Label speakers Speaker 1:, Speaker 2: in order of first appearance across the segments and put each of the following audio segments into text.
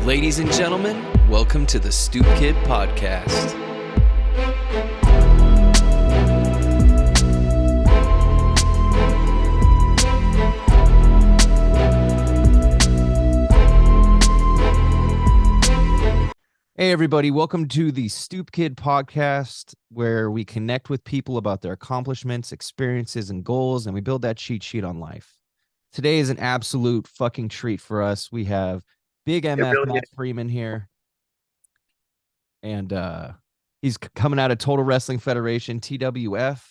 Speaker 1: Ladies and gentlemen, welcome to the Stoop Kid Podcast. Hey everybody, welcome to the Stoop Kid Podcast, where we connect with people about their accomplishments, experiences, and goals, and we build that cheat sheet on life. Today is an absolute fucking treat for us. We have Big MF Matt Freeman here, and he's coming out of Total Wrestling Federation, TWF.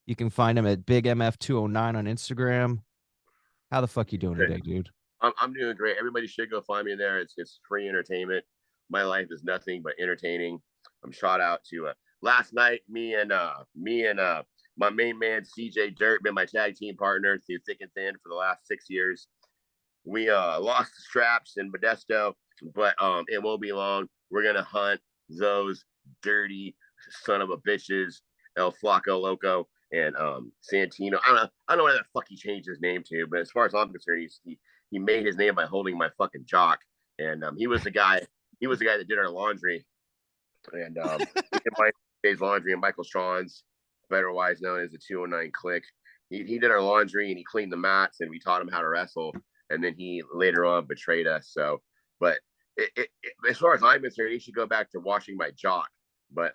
Speaker 1: You can find him at Big MF 209 on Instagram. How the fuck you doing today, dude?
Speaker 2: I'm doing great. Everybody should go find me there. It's free entertainment. My life is nothing but entertaining. I'm shout out to last night. Me and my main man CJ Dirt, been my tag team partner through thick and thin for the last 6 years. We lost the straps in Modesto, but it won't be long. We're gonna hunt those dirty son of a bitches, El Flaco Loco and Santino. I don't know what the fuck he changed his name to, but as far as I'm concerned, he made his name by holding my fucking jock, and he was the guy. He was the guy that did our laundry, and he did my day's laundry, and Michael Strawn's, otherwise known as the 209 Click. He did our laundry and he cleaned the mats, and we taught him how to wrestle. And then he later on betrayed us. So, but as far as I'm concerned, he should go back to washing my jock. But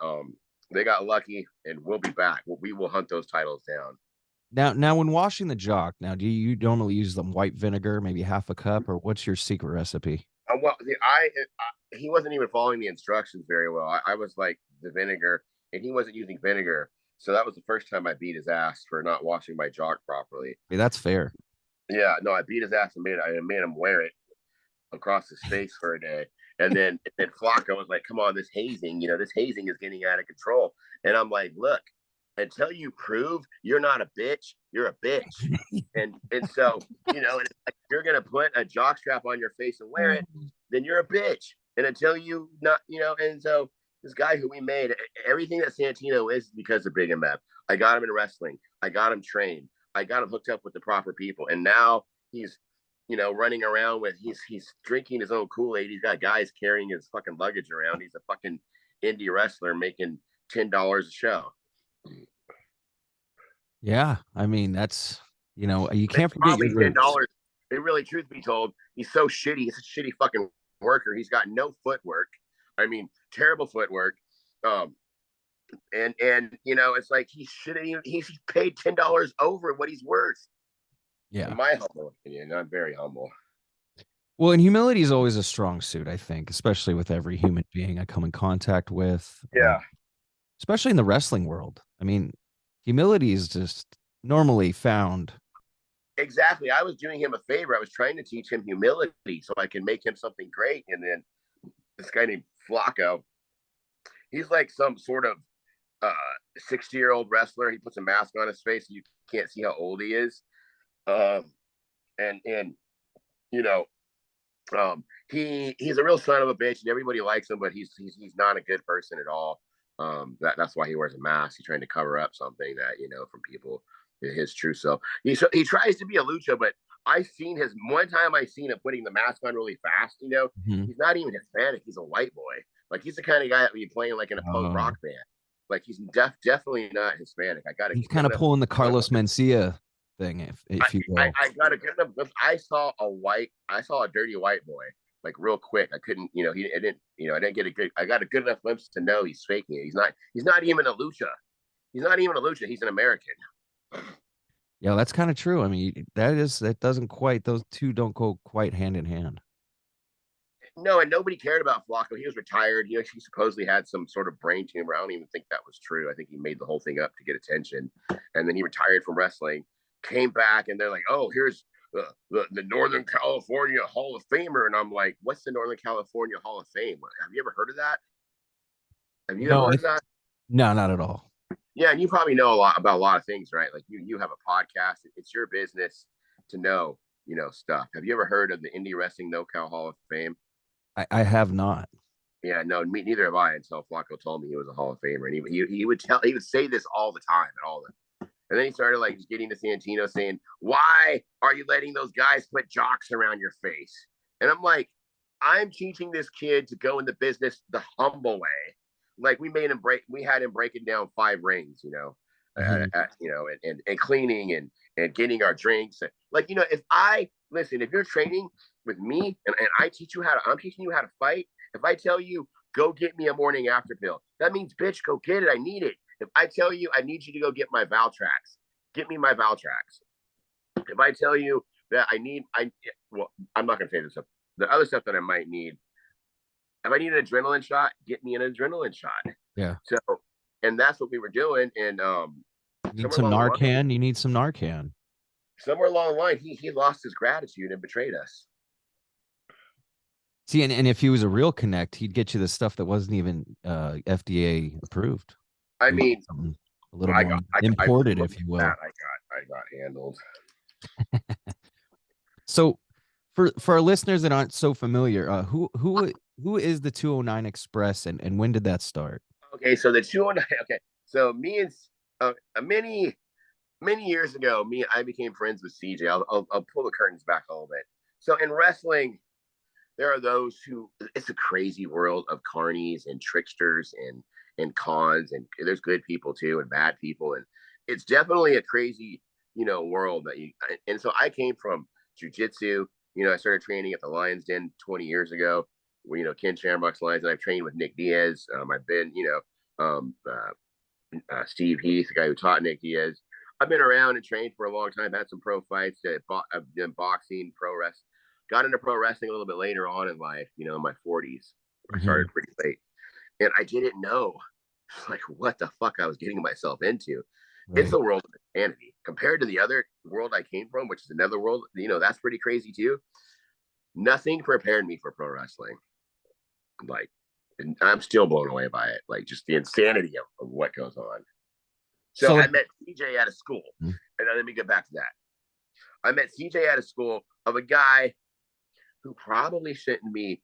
Speaker 2: they got lucky, and we'll be back. We will hunt those titles down.
Speaker 1: Now, when washing the jock, do you normally use them white vinegar, maybe half a cup, or what's your secret recipe?
Speaker 2: Well, he wasn't even following the instructions very well. I was like the vinegar, and he wasn't using vinegar. So that was the first time I beat his ass for not washing my jock properly.
Speaker 1: Hey, that's fair.
Speaker 2: Yeah, no, I beat his ass and made him wear it across his face for a day. And then Flacco was like, come on, this hazing is getting out of control. And I'm like, look, until you prove you're not a bitch, you're a bitch. and so, it's like, you're going to put a jock strap on your face and wear it, then you're a bitch. And until you not, and so this guy who we made, everything that Santino is because of Big MF. I got him in wrestling. I got him trained. I got him hooked up with the proper people. And now he's, running around with, he's drinking his own Kool-Aid. He's got guys carrying his fucking luggage around. He's a fucking indie wrestler making $10 a show.
Speaker 1: Yeah, I mean, that's, you can't forget your
Speaker 2: $10. It really, truth be told, he's so shitty. He's a shitty fucking worker. He's got no footwork. I mean, terrible footwork. And it's like he's paid $10 over what he's worth.
Speaker 1: Yeah.
Speaker 2: In my humble opinion, I'm very humble.
Speaker 1: Well, and humility is always a strong suit, I think, especially with every human being I come in contact with.
Speaker 2: Yeah.
Speaker 1: Especially in the wrestling world. I mean, humility is just normally found.
Speaker 2: Exactly. I was doing him a favor. I was trying to teach him humility so I can make him something great. And then this guy named Flacco, he's like some sort of 60-year-old wrestler. He puts a mask on his face and you can't see how old he is. He's a real son of a bitch and everybody likes him, but he's not a good person at all. That's why he wears a mask. He's trying to cover up something that, from people, his true self. He tries to be a lucha, but one time I seen him putting the mask on really fast, He's not even Hispanic. He's a white boy. Like he's the kind of guy that would be playing like in a punk rock band. Like he's definitely not Hispanic. He's
Speaker 1: kind of pulling the Carlos Mencia thing, if you will.
Speaker 2: I got a good enough. I saw a dirty white boy like real quick. I couldn't, I didn't get I got a good enough glimpse to know he's faking it. He's not even a lucha. He's not even a lucha. He's an American.
Speaker 1: Yeah, that's kind of true. I mean, those two don't go quite hand in hand.
Speaker 2: No, and nobody cared about Flacco. He was retired. He supposedly had some sort of brain tumor. I don't even think that was true. I think he made the whole thing up to get attention. And then he retired from wrestling, came back, and they're like, oh, here's the Northern California Hall of Famer. And I'm like, what's the Northern California Hall of Fame? Have you ever heard of that? Have you ever heard of that?
Speaker 1: No, not at all.
Speaker 2: Yeah, and you probably know about a lot of things, right? Like you have a podcast. It's your business to know, stuff. Have you ever heard of the Indie Wrestling No-Cal Hall of Fame?
Speaker 1: I have not.
Speaker 2: Yeah, no, neither have I until Flacco told me he was a Hall of Famer, and he would say this all the time and then he started like just getting to Santino saying, "Why are you letting those guys put jocks around your face?" And I'm like, I'm teaching this kid to go in the business the humble way. Like we had him breaking down 5 rings, and cleaning and getting our drinks. Like, if you're training with me and I'm teaching you how to fight. If I tell you, go get me a morning after pill, that means, bitch, go get it. I need it. If I tell you, I need you to go get my Valtrax, get me my Valtrax. If I tell you that I'm not going to say this stuff. The other stuff that I might need, if I need an adrenaline shot, get me an adrenaline shot.
Speaker 1: Yeah.
Speaker 2: So, and that's what we were doing. And
Speaker 1: you need some Narcan. You need some Narcan.
Speaker 2: Somewhere along the line, he lost his gratitude and betrayed us.
Speaker 1: See, and if he was a real connect, he'd get you the stuff that wasn't even FDA approved.
Speaker 2: I mean,
Speaker 1: a little more imported, if you will.
Speaker 2: I got handled.
Speaker 1: So, for our listeners that aren't so familiar, who is the 209 Express, and when did that start?
Speaker 2: Okay, so the 209. Okay, so me and many years ago, I became friends with CJ. I'll pull the curtains back a little bit. So in wrestling, there are those who, it's a crazy world of carnies and tricksters and cons, and there's good people too and bad people, and it's definitely a crazy world and so I came from jiu-jitsu. I started training at the Lions Den 20 years ago. Ken Shamrock's Lions, and I've trained with Nick Diaz. I've been Steve Heath, the guy who taught Nick Diaz. I've been around and trained for a long time, had some pro fights. I've done boxing, pro wrestling. Got into pro wrestling a little bit later on in life, in my 40s. I started pretty late. And I didn't know, like, what the fuck I was getting myself into. Right. It's a world of insanity. Compared to the other world I came from, which is another world, that's pretty crazy too. Nothing prepared me for pro wrestling. Like, and I'm still blown away by it. Like, just the insanity of what goes on. So I met CJ at a school. And let me get back to that. I met CJ at a school of a guy who probably shouldn't be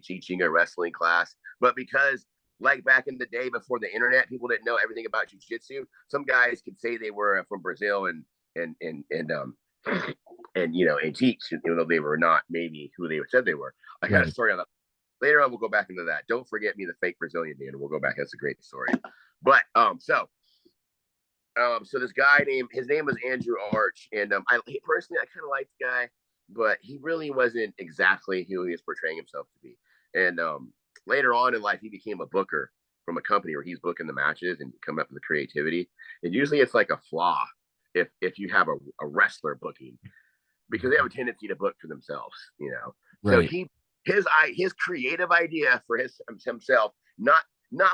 Speaker 2: teaching a wrestling class, but because, like, back in the day before the internet, people didn't know everything about jiu-jitsu. Some guys could say they were from Brazil and teach, even though they were not maybe who they said they were. I got a story on that. Later on, we'll go back into that. Don't forget me, the fake Brazilian dude. We'll go back. That's a great story. But so this guy his name was Andrew Arch, and personally, I kind of liked the guy, but he really wasn't exactly who he was portraying himself to be. And later on in life, he became a booker from a company where he's booking the matches and come up with the creativity. And usually it's like a flaw if you have a wrestler booking, because they have a tendency to book for themselves, Right. So his creative idea for himself, not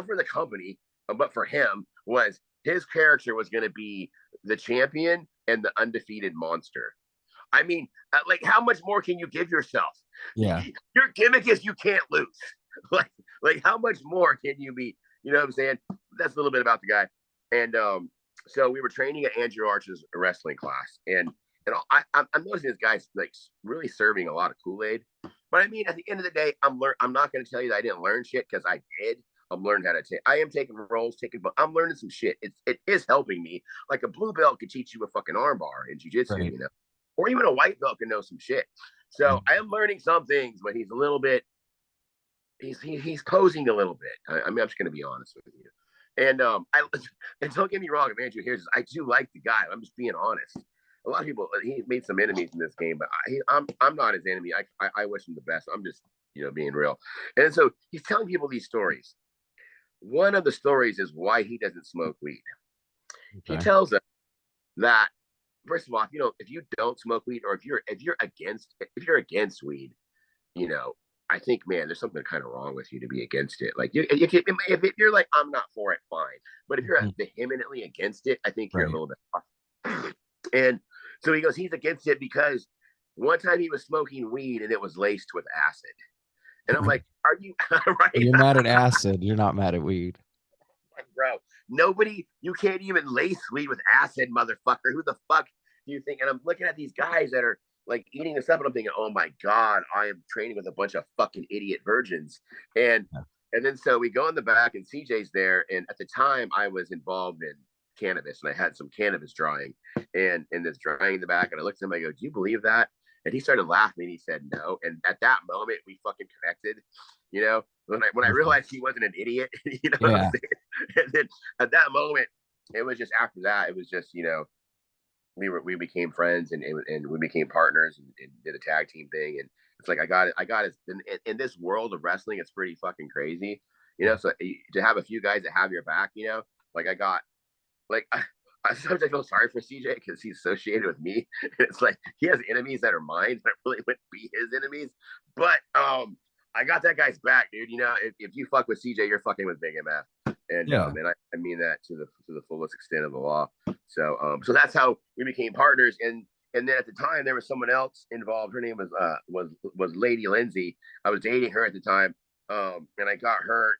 Speaker 2: for the company, but for him, was his character was going to be the champion and the undefeated monster. I mean, like, how much more can you give yourself?
Speaker 1: Yeah.
Speaker 2: Your gimmick is you can't lose. like how much more can you be? You know what I'm saying? That's a little bit about the guy. And so we were training at Andrew Arch's wrestling class, and I'm noticing this guy's like really serving a lot of Kool-Aid. But I mean, at the end of the day, I'm not going to tell you that I didn't learn shit, because I did. I'm learning how to take. I am taking roles, but I'm learning some shit. It is helping me. Like, a blue belt could teach you a fucking armbar in jiu-jitsu, right. Or even a white belt can know some shit. So I am learning some things, but he's a little bit. He's posing a little bit. I'm just going to be honest with you. And and don't get me wrong, if Andrew hears this, I do like the guy. I'm just being honest. A lot of people, he made some enemies in this game, but I'm not his enemy. I wish him the best. I'm just being real. And so he's telling people these stories. One of the stories is why he doesn't smoke weed. Okay. He tells us that, first of all, if you don't smoke weed, or if you're against weed, I think, man, there's something kind of wrong with you to be against it. Like, if you're like, I'm not for it, fine. But if you're vehemently against it, I think you're a little bit off. And so he goes, he's against it because one time he was smoking weed and it was laced with acid. And I'm like, are you right?
Speaker 1: You're mad at acid. You're not mad at weed.
Speaker 2: Bro, you can't even lace weed with acid, motherfucker. Who the fuck do you think? And I'm looking at these guys that are like eating this up, and I'm thinking, oh my God, I am training with a bunch of fucking idiot virgins. And then so we go in the back, and CJ's there. And at the time, I was involved in cannabis, and I had some cannabis drying, and this drying in the back. And I looked at him, I go, do you believe that? And he started laughing. He said no. And at that moment, we fucking connected. You know, when I realized he wasn't an idiot, you know what I'm saying? And then at that moment, it was just after that, it was just, you know, we became friends and we became partners and did a tag team thing. And it's like, I got it. In this world of wrestling, it's pretty fucking crazy, you know? So to have a few guys that have your back, you know, like I sometimes I feel sorry for CJ because he's associated with me. And it's like, he has enemies that are mine that really wouldn't be his enemies. But, I got that guy's back, dude. You know, if you fuck with CJ, you're fucking with Big MF. And and I mean that to the fullest extent of the law. So so that's how we became partners. And then at the time there was someone else involved. Her name was Lady Lindsay. I was dating her at the time. And I got her.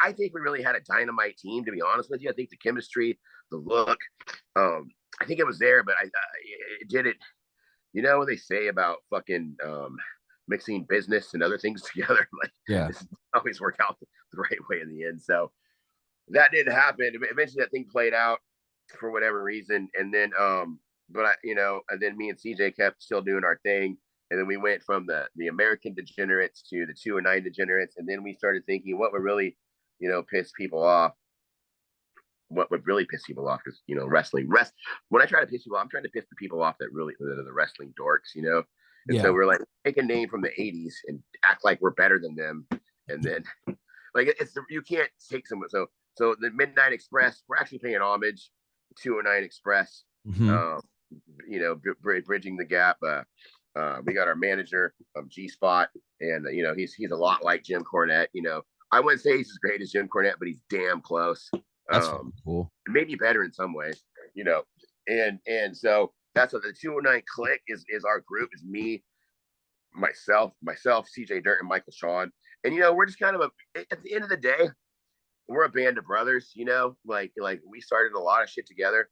Speaker 2: I think we really had a dynamite team, to be honest with you. I think the chemistry, the look, I think it was there, but it did it. You know what they say about fucking mixing business and other things together? Like, it always worked out the right way in the end. So that didn't happen. Eventually that thing played out for whatever reason. And then, and then me and CJ kept still doing our thing. And then we went from the American degenerates to the 209 degenerates. And then we started thinking what would really, you know, piss people off. What would really piss people off is, you know, wrestling. When I try to piss people off, I'm trying to piss the people off that really the wrestling dorks, you know. And so we're like, take a name from the 80s and act like we're better than them. And then like you can't take someone. So the Midnight Express, we're actually paying homage to 209 Express. You know, bridging the gap. We got our manager, G Spot, and you know, he's a lot like Jim Cornette. You know, I wouldn't say he's as great as Jim Cornette, but he's damn close.
Speaker 1: That's cool.
Speaker 2: Maybe better in some ways, you know. And so that's what the 209 clique is our group. Is me, myself, CJ Dirt, and Michael Sean. And you know, we're just kind of at the end of the day, we're a band of brothers, you know, like we started a lot of shit together.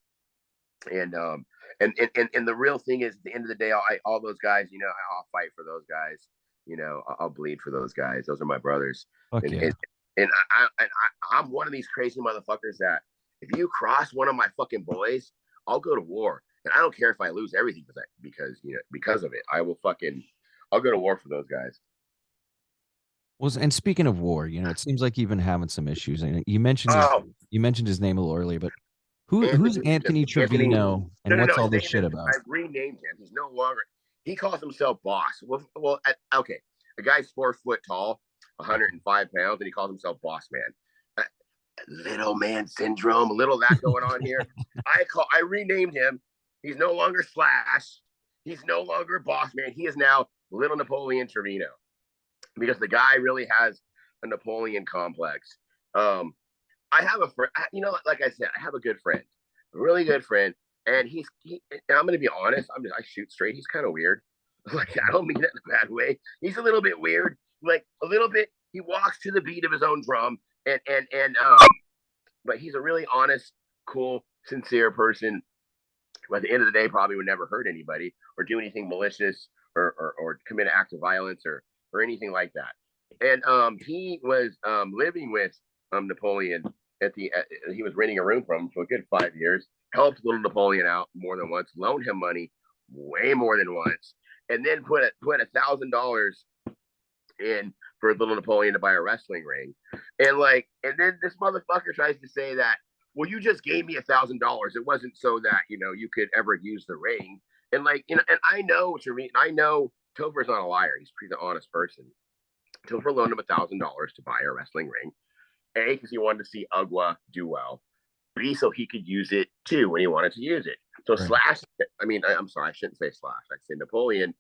Speaker 2: And the real thing is, at the end of the day, all those guys, you know, I'll fight for those guys. You know, I'll bleed for those guys. Those are my brothers. And I'm one of these crazy motherfuckers that if you cross one of my fucking boys, I'll go to war. And I don't care if I lose everything because of it. I'll go to war for those guys.
Speaker 1: Well, and speaking of war, you know, it seems like you've been having some issues. And you mentioned his name a little earlier, but who's Anthony Trevino and what's all this shit about?
Speaker 2: I renamed him. He's no longer. He calls himself Boss. Well, okay. The guy's 4 foot tall, 105 pounds, and he calls himself Boss Man. Little man syndrome, a little of that going on here. I renamed him. He's no longer Slash. He's no longer Boss Man. He is now Little Napoleon Trevino, because the guy really has a Napoleon complex. I have a friend, you know, like I said, I have a good friend, a really good friend, and and I'm going to be honest, I shoot straight. He's kind of weird. Like, I don't mean that in a bad way. He's a little bit weird, like a little bit. He walks to the beat of his own drum, but he's a really honest, cool, sincere person. But at the end of the day, probably would never hurt anybody or do anything malicious or commit an act of violence or anything like that. And he was living with Napoleon he was renting a room from him for a good 5 years, helped little Napoleon out more than once, loaned him money way more than once, and then put $1,000 in for little Napoleon to buy a wrestling ring. And then this motherfucker tries to say that, well, you just gave me $1,000. It wasn't so that, you know, you could ever use the ring. And like, you know, and I know what you mean. I know Topher's not a liar. He's an honest person. Topher loaned him $1,000 to buy a wrestling ring. A, because he wanted to see UGWA do well. B, so he could use it too when he wanted to use it. So right. I'm sorry, I shouldn't say Slash. I say Napoleon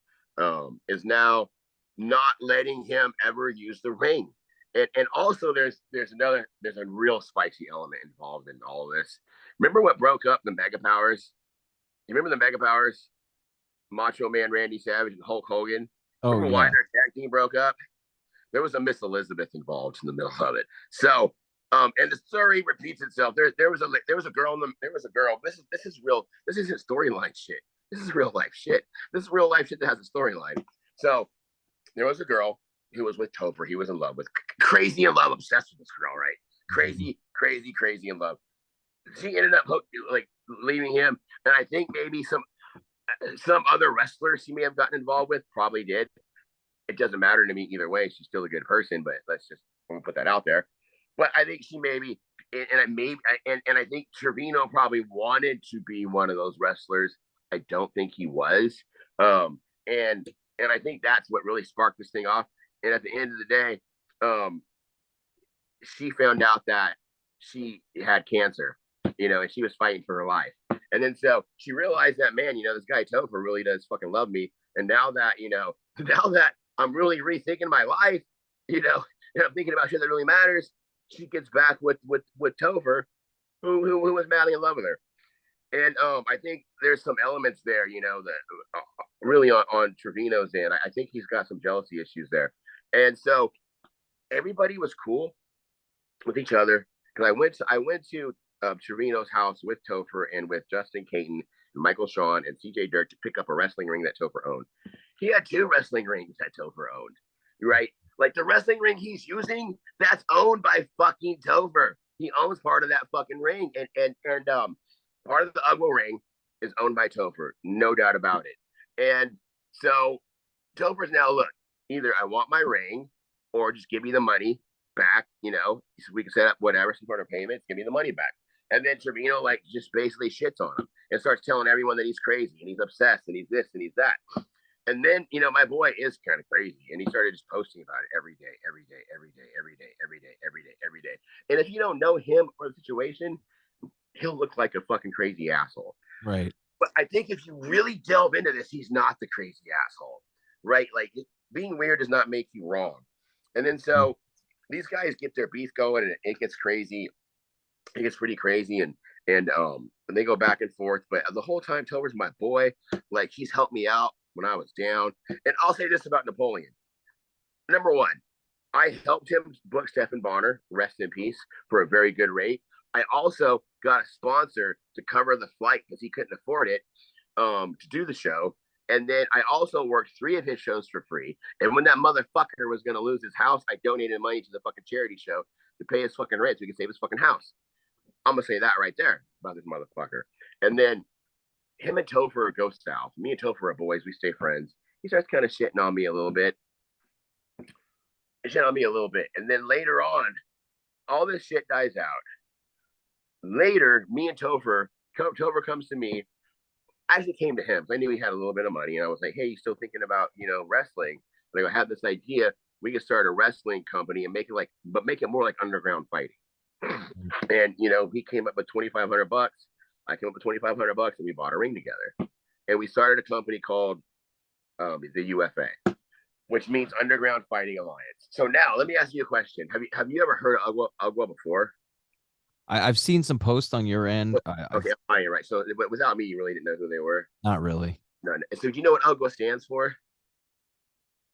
Speaker 2: is now not letting him ever use the ring. And also there's a real spicy element involved in all of this. Remember what broke up the Mega Powers? You remember the Mega Powers? Macho Man Randy Savage and Hulk Hogan? Remember why their tag team broke up? There was a Miss Elizabeth involved in the middle of it. So, and the story repeats itself. There was a girl. This is real. This isn't storyline shit. This is real life shit. This is real life shit that has a storyline. So, there was a girl who was with Topher. He was in love with, crazy in love, obsessed with this girl, right? Crazy in love. She ended up leaving him, and I think maybe Some other wrestlers he may have gotten involved with probably did. It doesn't matter to me either way. She's still a good person, but let's just put that out there. But I think she maybe, and I think Trevino probably wanted to be one of those wrestlers. I don't think he was. And I think that's what really sparked this thing off. And at the end of the day, she found out that she had cancer, and she was fighting for her life. And then so she realized that, man, this guy Topher really does fucking love me. And now that, now that I'm really rethinking my life, and I'm thinking about shit that really matters, she gets back with Topher, who was madly in love with her. And I think there's some elements there, that really on Trevino's end. I think he's got some jealousy issues there. And so everybody was cool with each other. Because I went to Trevino's house with Topher and with Justin Caton, and Michael Shawn, and CJ Dirt to pick up a wrestling ring that Topher owned. He had 2 wrestling rings that Topher owned, right? Like the wrestling ring he's using, that's owned by fucking Topher. He owns part of that fucking ring, and part of the UGWA ring is owned by Topher, no doubt about it. And so Topher's now, look, either I want my ring or just give me the money back, so we can set up whatever, some sort of payments, give me the money back. And then Trevino just basically shits on him and starts telling everyone that he's crazy and he's obsessed and he's this and he's that. And then, my boy is kind of crazy, and he started just posting about it every day. And if you don't know him or the situation, he'll look like a fucking crazy asshole.
Speaker 1: Right.
Speaker 2: But I think if you really delve into this, he's not the crazy asshole, right? Like, being weird does not make you wrong. And then so these guys get their beef going, and it gets crazy. It gets pretty crazy, and they go back and forth. But the whole time, Topher's my boy. Like, he's helped me out when I was down. And I'll say this about Napoleon. Number one, I helped him book Stephen Bonner, rest in peace, for a very good rate. I also got a sponsor to cover the flight because he couldn't afford it to do the show. And then I also worked 3 of his shows for free. And when that motherfucker was going to lose his house, I donated money to the fucking charity show to pay his fucking rent so he could save his fucking house. I'm going to say that right there about this motherfucker. And then him and Topher go south. Me and Topher are boys. We stay friends. He starts kind of shitting on me a little bit. And then later on, all this shit dies out. Later, me and Topher comes to me. I actually came to him. I knew he had a little bit of money. And I was like, hey, you still thinking about, wrestling? And I had this idea. We could start a wrestling company and make it more like underground fighting. And, he came up with $2,500. I came up with $2,500 and we bought a ring together. And we started a company called the UFA, which means Underground Fighting Alliance. So now let me ask you a question. Have you ever heard of UGWA before?
Speaker 1: I've seen some posts on your end.
Speaker 2: Okay, fine, you're right. So but without me, you really didn't know who they were?
Speaker 1: Not really.
Speaker 2: No. So do you know what UGWA stands for?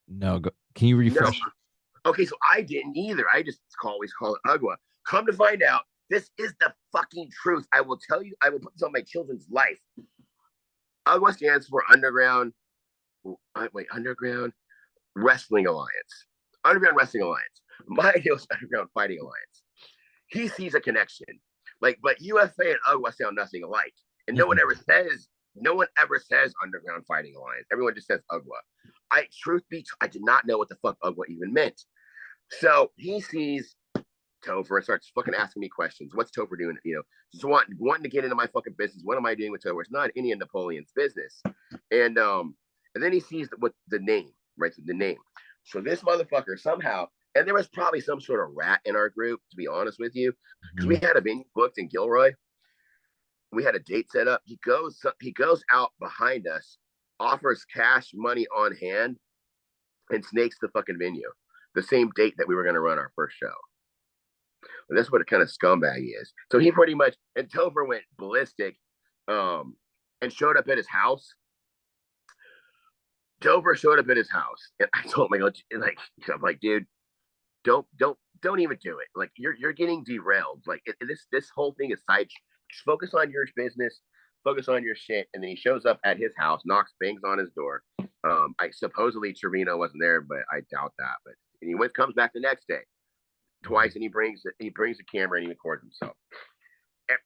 Speaker 1: No. Can you refresh?
Speaker 2: No. Okay, so I didn't either. I just always call it UGWA. Come to find out, this is the fucking truth. I will tell you, I will put this on my children's life. UGWA stands for Underground Wrestling Alliance. Underground Wrestling Alliance. My idea was Underground Fighting Alliance. He sees a connection. But UFA and UGWA sound nothing alike. And no one ever says Underground Fighting Alliance. Everyone just says UGWA. Truth be told, I did not know what the fuck UGWA even meant. So he sees Topher and starts fucking asking me questions. What's Topher doing? Just wanting to get into my fucking business. What am I doing with Topher? It's not any of Napoleon's business. And then he sees the name, right? So the name. So this motherfucker somehow, and there was probably some sort of rat in our group, to be honest with you, because we had a venue booked in Gilroy. We had a date set up. He goes out behind us, offers cash money on hand, and snakes the fucking venue. The same date that we were going to run our first show. And that's what a kind of scumbag he is. So he pretty much, and Topher went ballistic and showed up at his house. Topher showed up at his house. And I told him, I'm like, dude, don't even do it. Like, you're getting derailed. Like, this whole thing is side. Just focus on your business, focus on your shit. And then he shows up at his house, bangs on his door. I supposedly Trevino wasn't there, but I doubt that. But and he comes back the next day. Twice, and he brings the camera and he records himself. And,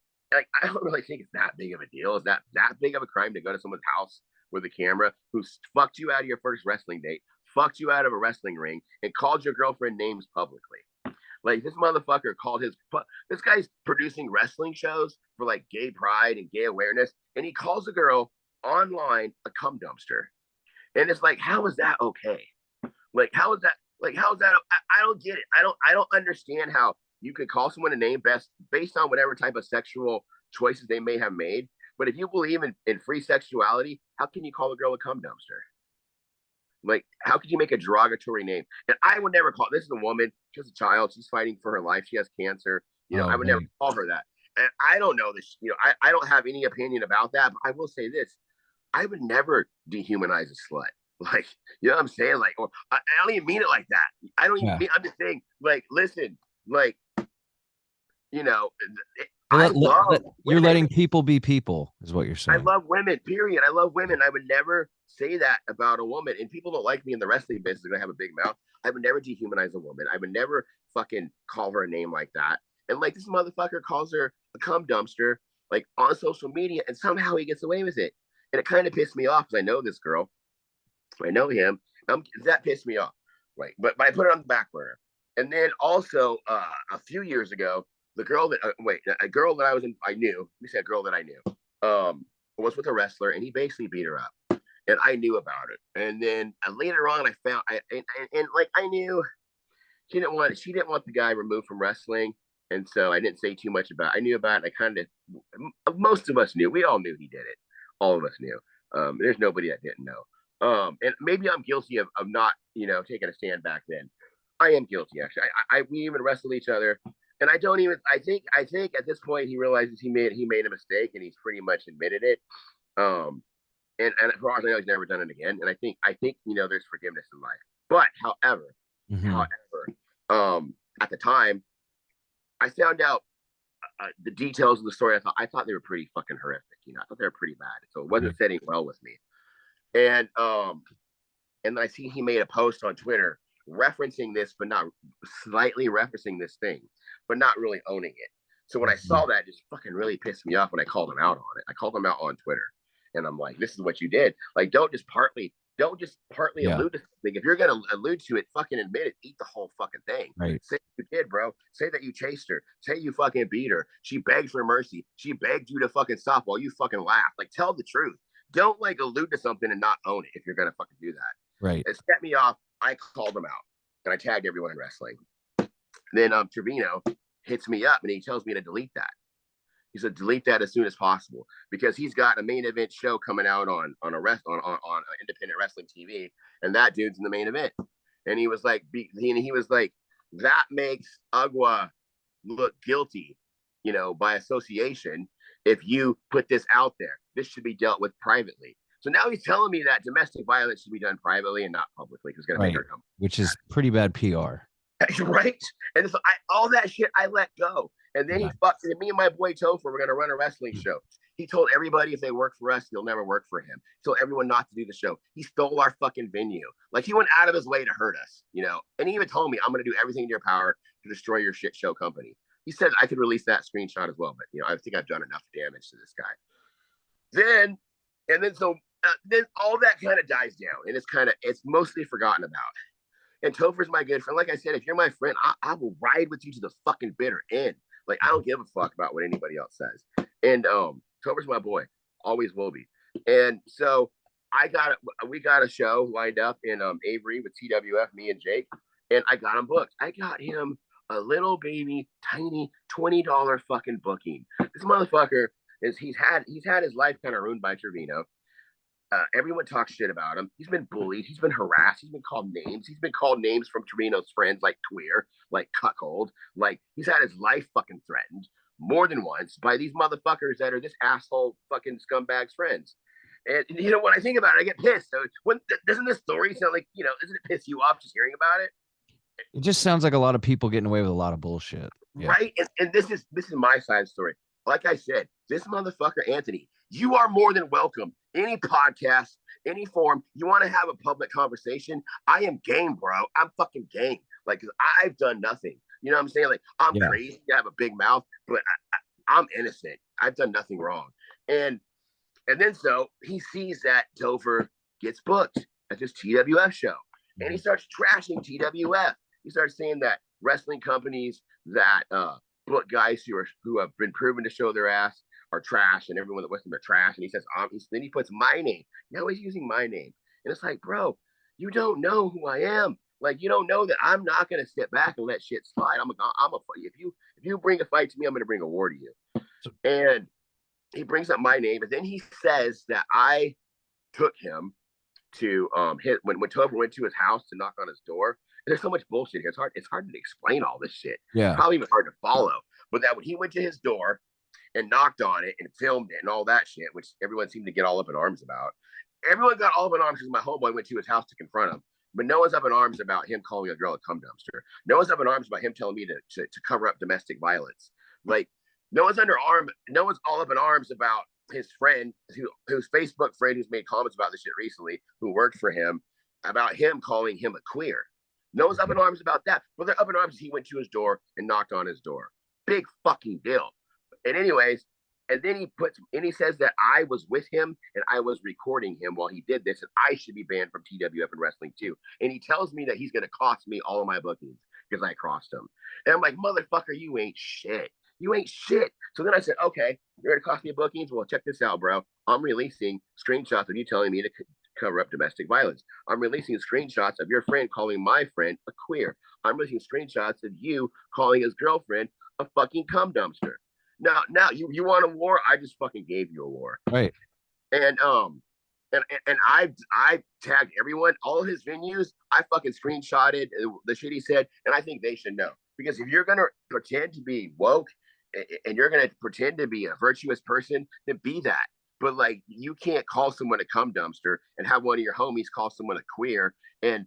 Speaker 2: I don't really think it's that big of a deal. Is that big of a crime to go to someone's house with a camera who fucked you out of your first wrestling date, fucked you out of a wrestling ring, and called your girlfriend names publicly. Like, this motherfucker called this guy's producing wrestling shows for like gay pride and gay awareness, and he calls a girl online a cum dumpster. And it's like, how is that okay? Like, how is that? Like, how is that? I don't get it. I don't understand how you could call someone a name based on whatever type of sexual choices they may have made. But if you believe in free sexuality, how can you call a girl a cum dumpster? Like, how could you make a derogatory name? And I would never call, this is a woman, she has a child, she's fighting for her life, she has cancer. I would never call her that. And I don't know this, I don't have any opinion about that, but I will say this. I would never dehumanize a slut. Like, you know what I'm saying? Like, or I don't even mean it like that. I don't even mean, I'm just saying, like, listen, like,
Speaker 1: you're letting people be people, is what you're saying.
Speaker 2: I love women, period. I love women. I would never say that about a woman. And people don't like me in the wrestling business. I have a big mouth. I would never dehumanize a woman. I would never fucking call her a name like that. And like, this motherfucker calls her a cum dumpster, like, on social media, and somehow he gets away with it. And it kind of pissed me off because I know this girl. I know him. That pissed me off. Right. But I put it on the back burner. And then also a few years ago, a girl that I knew, let me say a girl that I knew, was with a wrestler, and he basically beat her up, and I knew about it. And then later on, I found, I knew she didn't want the guy removed from wrestling, and so I didn't say too much about it. I knew about it. I kind of, most of us knew. We all knew he did it. All of us knew. There's nobody that didn't know. And maybe I'm guilty of not, taking a stand back then. I am guilty, actually. We even wrestled each other. And I think at this point he realizes he made a mistake, and he's pretty much admitted it. And as far as I know, he's never done it again. And I think there's forgiveness in life. But however, at the time, I found out the details of the story. I thought they were pretty fucking horrific. I thought they were pretty bad. So it wasn't setting well with me. And then I see he made a post on Twitter referencing this, but not slightly referencing this thing, but not really owning it. So when I saw that, it just fucking really pissed me off when I called him out on it. I called him out on Twitter, and I'm like, this is what you did. Like, don't just partly allude to something. If you're gonna allude to it, fucking admit it. Eat the whole fucking thing.
Speaker 1: Right.
Speaker 2: Say you did, bro. Say that you chased her. Say you fucking beat her. She begged for mercy. She begged you to fucking stop while you fucking laughed. Like, tell the truth. Don't like allude to something and not own it if you're gonna fucking do that.
Speaker 1: Right.
Speaker 2: It set me off. I called him out, and I tagged everyone in wrestling. Then Trevino hits me up, and he tells me to delete that. He said delete that as soon as possible, because he's got a main event show coming out on independent wrestling TV, and that dude's in the main event. And he was like, that makes UGWA look guilty, by association. If you put this out there, this should be dealt with privately. So now he's telling me that domestic violence should be done privately and not publicly, because it's going to make her come.
Speaker 1: Which is pretty bad PR.
Speaker 2: Right? And so all that shit I let go. And then me and my boy Topher were going to run a wrestling show. He told everybody if they work for us, he'll never work for him. He told everyone not to do the show. He stole our fucking venue. Like, he went out of his way to hurt us, And he even told me, I'm going to do everything in your power to destroy your shit show company. He said I could release that screenshot as well, but, I think I've done enough damage to this guy. Then all that kind of dies down, and it's mostly forgotten about. And Topher's my good friend. Like I said, if you're my friend, I will ride with you to the fucking bitter end. Like, I don't give a fuck about what anybody else says. And Topher's my boy, always will be. And so we got a show lined up in Avery with TWF, me and Jake, and I got him booked. I got him a little baby, tiny $20 fucking booking. This motherfucker he's had his life kind of ruined by Trevino. Everyone talks shit about him. He's been bullied. He's been harassed. He's been called names. He's been called names from Trevino's friends, like queer, like cuckold. Like, he's had his life fucking threatened more than once by these motherfuckers that are this asshole fucking scumbag's friends. And when I think about it, I get pissed. So doesn't this story sound like, doesn't it piss you off just hearing about it?
Speaker 1: It just sounds like a lot of people getting away with a lot of bullshit.
Speaker 2: Yeah. Right? And this is my side of the story. Like I said, this motherfucker, Anthony, you are more than welcome. Any podcast, any forum, you want to have a public conversation, I am game, bro. I'm fucking game. Like, cause I've done nothing. You know what I'm saying? Like, I'm crazy. I have a big mouth, but I'm innocent. I've done nothing wrong. And And then so he sees that Topher gets booked at this TWF show, and he starts trashing TWF. He starts saying that wrestling companies that book guys who have been proven to show their ass are trash, and everyone that works them are trash. And he says, then he puts my name. Now he's using my name, and it's like, bro, you don't know who I am. Like, you don't know that I'm not gonna sit back and let shit slide. I'm a if you bring a fight to me, I'm gonna bring a war to you. And he brings up my name, and then he says that I took him to hit when Topher went to his house to knock on his door. There's so much bullshit here. It's hard to explain all this shit.
Speaker 1: Yeah.
Speaker 2: It's probably even hard to follow. But that when he went to his door and knocked on it and filmed it and all that shit, which everyone seemed to get all up in arms about. Everyone got all up in arms because my homeboy went to his house to confront him. But no one's up in arms about him calling a girl a cum dumpster. No one's up in arms about him telling me to cover up domestic violence. Like, no one's all up in arms about his friend, whose Facebook friend who's made comments about this shit recently, who worked for him, about him calling him a queer. No one's up in arms about that. But they're up in arms. He went to his door and knocked on his door. Big fucking deal. And anyways, and then he says that I was with him and I was recording him while he did this, and I should be banned from TWF and wrestling too. And he tells me that he's going to cost me all of my bookings because I crossed him. And I'm like, motherfucker, you ain't shit. You ain't shit. So then I said, okay, you're going to cost me bookings? Well, check this out, bro. I'm releasing screenshots of you telling me to cover up domestic violence. I'm releasing screenshots of your friend calling my friend a queer. I'm releasing screenshots of you calling his girlfriend a fucking cum dumpster. Now you want a war? I just fucking gave you a war.
Speaker 1: Right.
Speaker 2: And I tagged everyone, all his venues. I fucking screenshotted the shit he said, and I think they should know. Because if you're gonna pretend to be woke and you're gonna pretend to be a virtuous person, then be that. But like, you can't call someone a cum dumpster and have one of your homies call someone a queer and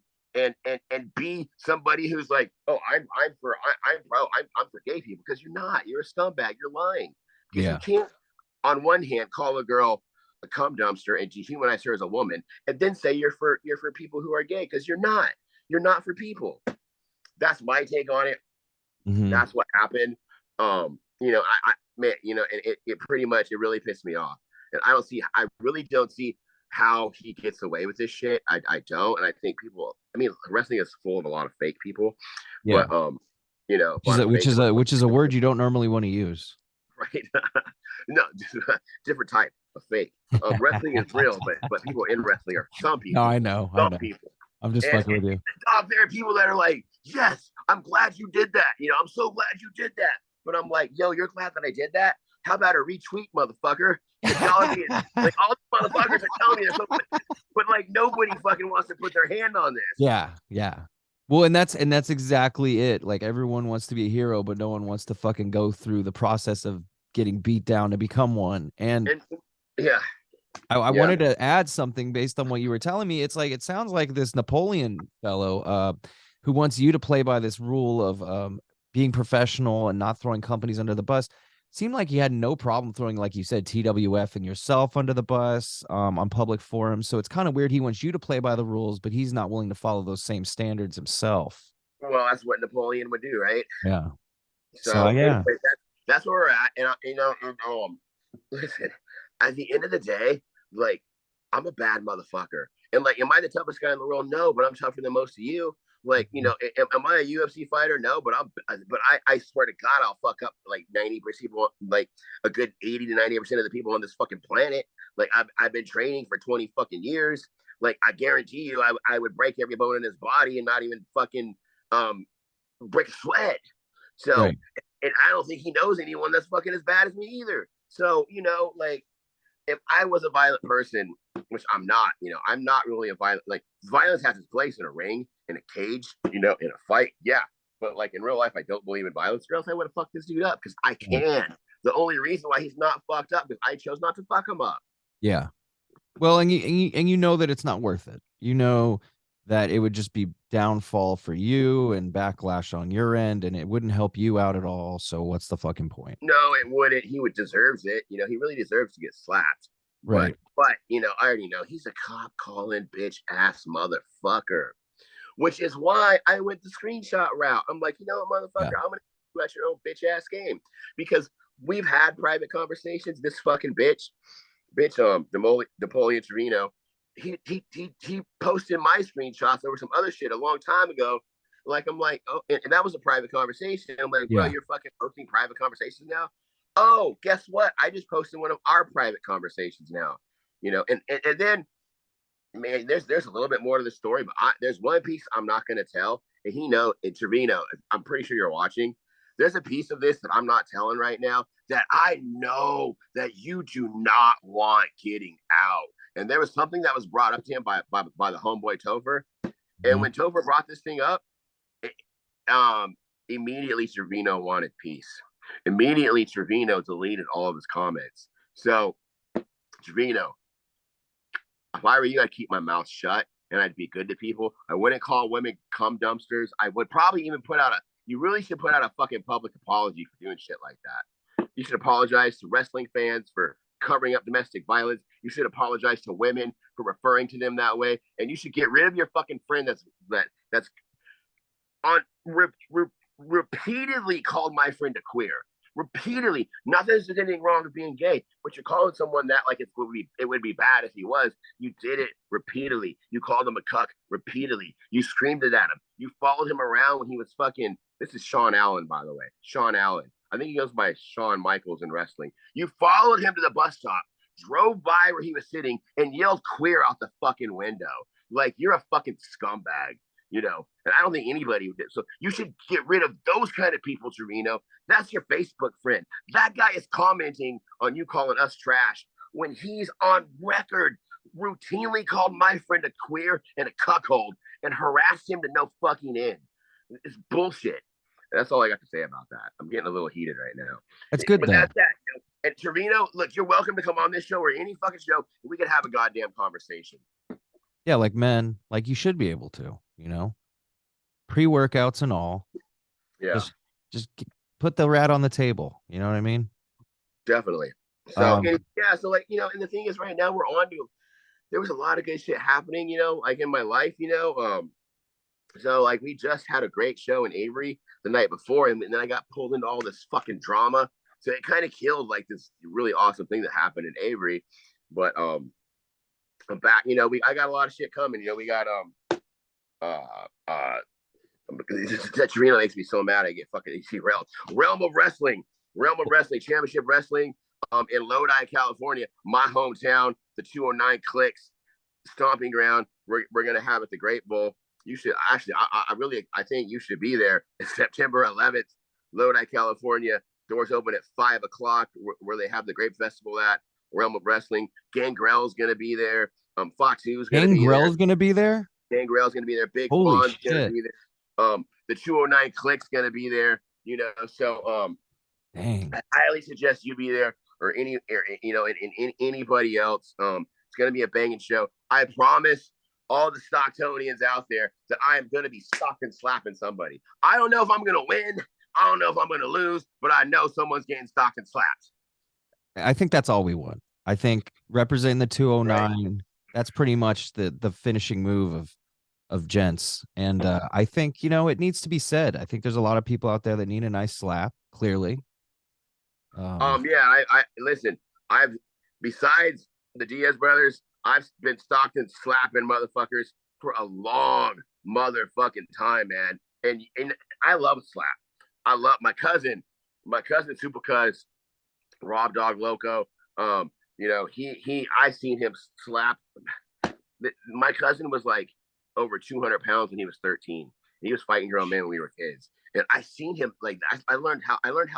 Speaker 2: be somebody who's like, oh, I'm for gay people, because you're not. You're a scumbag. You're lying. Because you can't, on one hand, call a girl a cum dumpster and dehumanize her as a woman, and then say you're for people who are gay, because you're not. You're not for people. That's my take on it. Mm-hmm. That's what happened. Man, and it pretty much, it really pissed me off. And I really don't see how he gets away with this shit. I don't. And I think wrestling is full of a lot of fake people. Yeah. But, which
Speaker 1: is a word you don't normally want to use.
Speaker 2: Right. No, different type of fake. Wrestling is real, but people in wrestling are some people.
Speaker 1: No, I know.
Speaker 2: People.
Speaker 1: I'm just fucking with you.
Speaker 2: There are people that are like, yes, I'm glad you did that. I'm so glad you did that. But I'm like, yo, you're glad that I did that? How about a retweet, motherfucker? Like, all these motherfuckers are telling me this, but like, nobody fucking wants to put their hand on this.
Speaker 1: Yeah. Well, and that's exactly it. Like, everyone wants to be a hero, but no one wants to fucking go through the process of getting beat down to become one. And I wanted to add something based on what you were telling me. It's like, it sounds like this Napoleon fellow who wants you to play by this rule of being professional and not throwing companies under the bus. Seemed like he had no problem throwing, like you said, TWF and yourself under the bus on public forums. So it's kind of weird. He wants you to play by the rules, but he's not willing to follow those same standards himself.
Speaker 2: Well, that's what Napoleon would do, right?
Speaker 1: Yeah.
Speaker 2: So anyway, that's where we're at. And listen, at the end of the day, like, I'm a bad motherfucker. And like, am I the toughest guy in the world? No, but I'm tougher than most of you. Like, am I a UFC fighter? No, but I swear to God, I'll fuck up like 90% people, like a good 80 to 90% of the people on this fucking planet. Like, I've been training for 20 fucking years. Like, I guarantee you, I would break every bone in his body and not even fucking break a sweat. So, right. And I don't think he knows anyone that's fucking as bad as me either. So, like, if I was a violent person, which I'm not, I'm not really a violent, like, violence has its place in a ring, in a cage, in a fight. Yeah. But like, in real life, I don't believe in violence, or else I would have fucked this dude up, because I can. The only reason why he's not fucked up is I chose not to fuck him up.
Speaker 1: Yeah. Well, and you know that it's not worth it. You know that it would just be downfall for you and backlash on your end, and it wouldn't help you out at all. So what's the fucking point?
Speaker 2: No, it wouldn't. He deserves it. He really deserves to get slapped.
Speaker 1: Right.
Speaker 2: But I already know he's a cop calling bitch ass motherfucker, which is why I went the screenshot route. I'm like, motherfucker, I'm going to do at your own bitch ass game, because we've had private conversations. This fucking bitch bitch, Napoleon Trevino, he posted my screenshots over some other shit a long time ago. Like, I'm like, oh, and that was a private conversation. I'm like, bro, you're fucking posting private conversations now? Oh, guess what? I just posted one of our private conversations now. And then, man, there's a little bit more to the story, but there's one piece I'm not going to tell. And Trevino, I'm pretty sure you're watching. There's a piece of this that I'm not telling right now that I know that you do not want getting out. And there was something that was brought up to him by the homeboy Topher. And when Topher brought this thing up, immediately Trevino wanted peace. Immediately Trevino deleted all of his comments. So Trevino, if I were you, I'd keep my mouth shut and I'd be good to people. I wouldn't call women cum dumpsters. I would probably even you really should put out a fucking public apology for doing shit like that. You should apologize to wrestling fans for covering up domestic violence. You should apologize to women for referring to them that way. And you should get rid of your fucking friend that's on repeatedly called my friend a queer. Repeatedly. Not that there's anything wrong with being gay, but you're calling someone that like it would be bad if he was. You did it repeatedly. You called him a cuck repeatedly. You screamed it at him. You followed him around when he was fucking. This is Sean Allen, by the way. Sean Allen. I think he goes by Shawn Michaels in wrestling. You followed him to the bus stop, drove by where he was sitting, and yelled queer out the fucking window. Like, you're a fucking scumbag. And I don't think anybody would do. So you should get rid of those kind of people, Trevino. That's your Facebook friend. That guy is commenting on you calling us trash when he's on record routinely called my friend a queer and a cuckold and harassed him to no fucking end. It's bullshit. That's all I got to say about that. I'm getting a little heated right now.
Speaker 1: That's good,
Speaker 2: but
Speaker 1: though.
Speaker 2: That's that. And Trevino, look, you're welcome to come on this show or any fucking show. And we could have a goddamn conversation.
Speaker 1: Yeah, like men, like you should be able to, pre-workouts and all.
Speaker 2: Yeah.
Speaker 1: Just put the rat on the table. You know what I mean?
Speaker 2: Definitely. So, so like, and the thing is right now we're on to, there was a lot of good shit happening, like in my life, so like we just had a great show in Avery the night before, and then I got pulled into all this fucking drama. So it kind of killed like this really awesome thing that happened in Avery. But I'm back, I got a lot of shit coming. We got Trevino makes me so mad I get fucking Realm of Wrestling Championship Wrestling in Lodi, California, my hometown, the 209 Clicks stomping ground. We're gonna have at the Great Bowl. You should actually, I think you should be there. It's September 11th, Lodi, California. Doors open at 5:00, where they have the Grape Festival at. Realm of Wrestling. Gangrel's gonna be there. Fox News gonna be there.
Speaker 1: Gangrel's gonna be there.
Speaker 2: Gangrel's gonna be there. Big
Speaker 1: Holy
Speaker 2: Fawn's
Speaker 1: shit.
Speaker 2: gonna be there. The 209 Click's gonna be there. So
Speaker 1: dang.
Speaker 2: I highly suggest you be there or and anybody else. It's gonna be a banging show. I promise all the Stocktonians out there that I am gonna be Stockton slapping somebody. I don't know if I'm gonna win. I don't know if I'm gonna lose, but I know someone's getting Stockton slapped.
Speaker 1: I think that's all we want. I think representing the 209, that's pretty much the finishing move of gents. And I think, it needs to be said. I think there's a lot of people out there that need a nice slap, clearly.
Speaker 2: I listen, besides the Diaz brothers, I've been Stockton slapping motherfuckers for a long motherfucking time, man. And I love a slap. I love my cousin Super Cuz, Rob Dog Loco. I seen him slap. My cousin was like over 200 pounds when he was 13. He was fighting grown men when we were kids. And I seen him like I learned how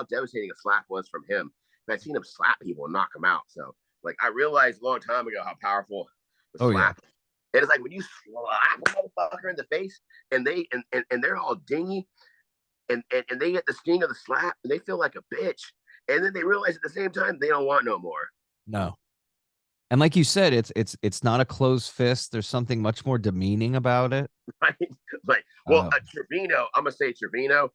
Speaker 2: devastating a slap was from him. And I seen him slap people and knock them out. So like I realized a long time ago how powerful the slap is. And it's like when you slap a motherfucker in the face and they're all dingy and they get the sting of the slap and they feel like a bitch. And then they realize at the same time they don't want no more.
Speaker 1: No. And like you said, it's not a closed fist. There's something much more demeaning about it.
Speaker 2: Right? Like, Trevino, I'm gonna say Trevino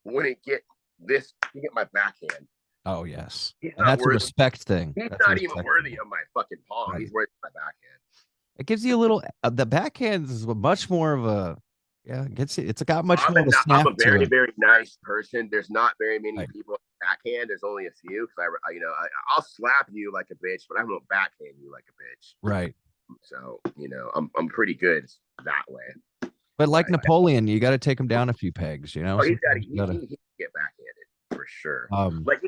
Speaker 2: wouldn't get this. He get my backhand.
Speaker 1: Oh yes, and that's a respect thing.
Speaker 2: He's not even worthy of my fucking palm. Right. He's worthy of my backhand.
Speaker 1: It gives you a little. The backhand is much more of a. Yeah, it's got much more.
Speaker 2: I'm a very, very nice person. There's not very many people backhand. There's only a few because I'll slap you like a bitch, but I won't backhand you like a bitch.
Speaker 1: Right.
Speaker 2: So I'm pretty good that way.
Speaker 1: But like Napoleon, you got to take him down a few pegs, you know.
Speaker 2: Oh, he get backhanded for sure. Like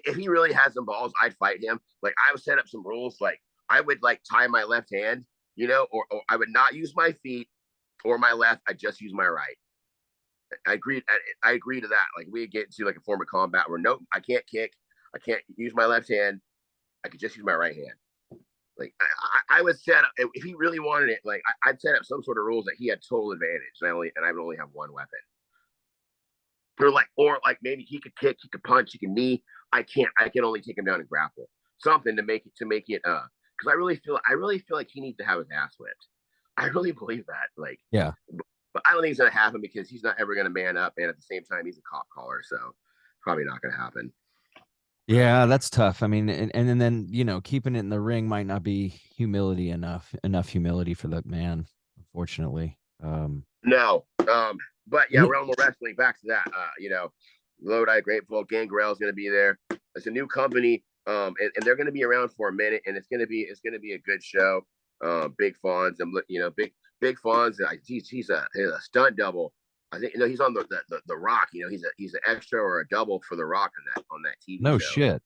Speaker 2: if he really has some balls, I'd fight him. Like I would set up some rules. Like I would like tie my left hand, or I would not use my feet or my left. I just use my right. I agree to that. Like we get into like a form of combat where nope, I can't kick, I can't use my left hand, I could just use my right hand. Like I would set up if he really wanted it. Like I'd set up some sort of rules that he had total advantage, and I would only have one weapon. Or maybe he could kick, he could punch, he can knee. I can't. I can only take him down and grapple. Something to make it because I really feel like he needs to have his ass whipped. I really believe that. Like
Speaker 1: yeah.
Speaker 2: But I don't think it's going to happen because he's not ever going to man up. And at the same time, he's a cop caller. So probably not going to happen.
Speaker 1: Yeah, that's tough. I mean, and then, keeping it in the ring might not be enough humility for that man, unfortunately.
Speaker 2: No. But yeah, Realm of Wrestling, back to that, Lodi, Grateful, Gangrel is going to be there. It's a new company. And they're going to be around for a minute, and it's going to be a good show. Big Fonz, Big Fonz, he's a stunt double. I think he's on the Rock. He's an extra or a double for the Rock on that TV show.
Speaker 1: No shit.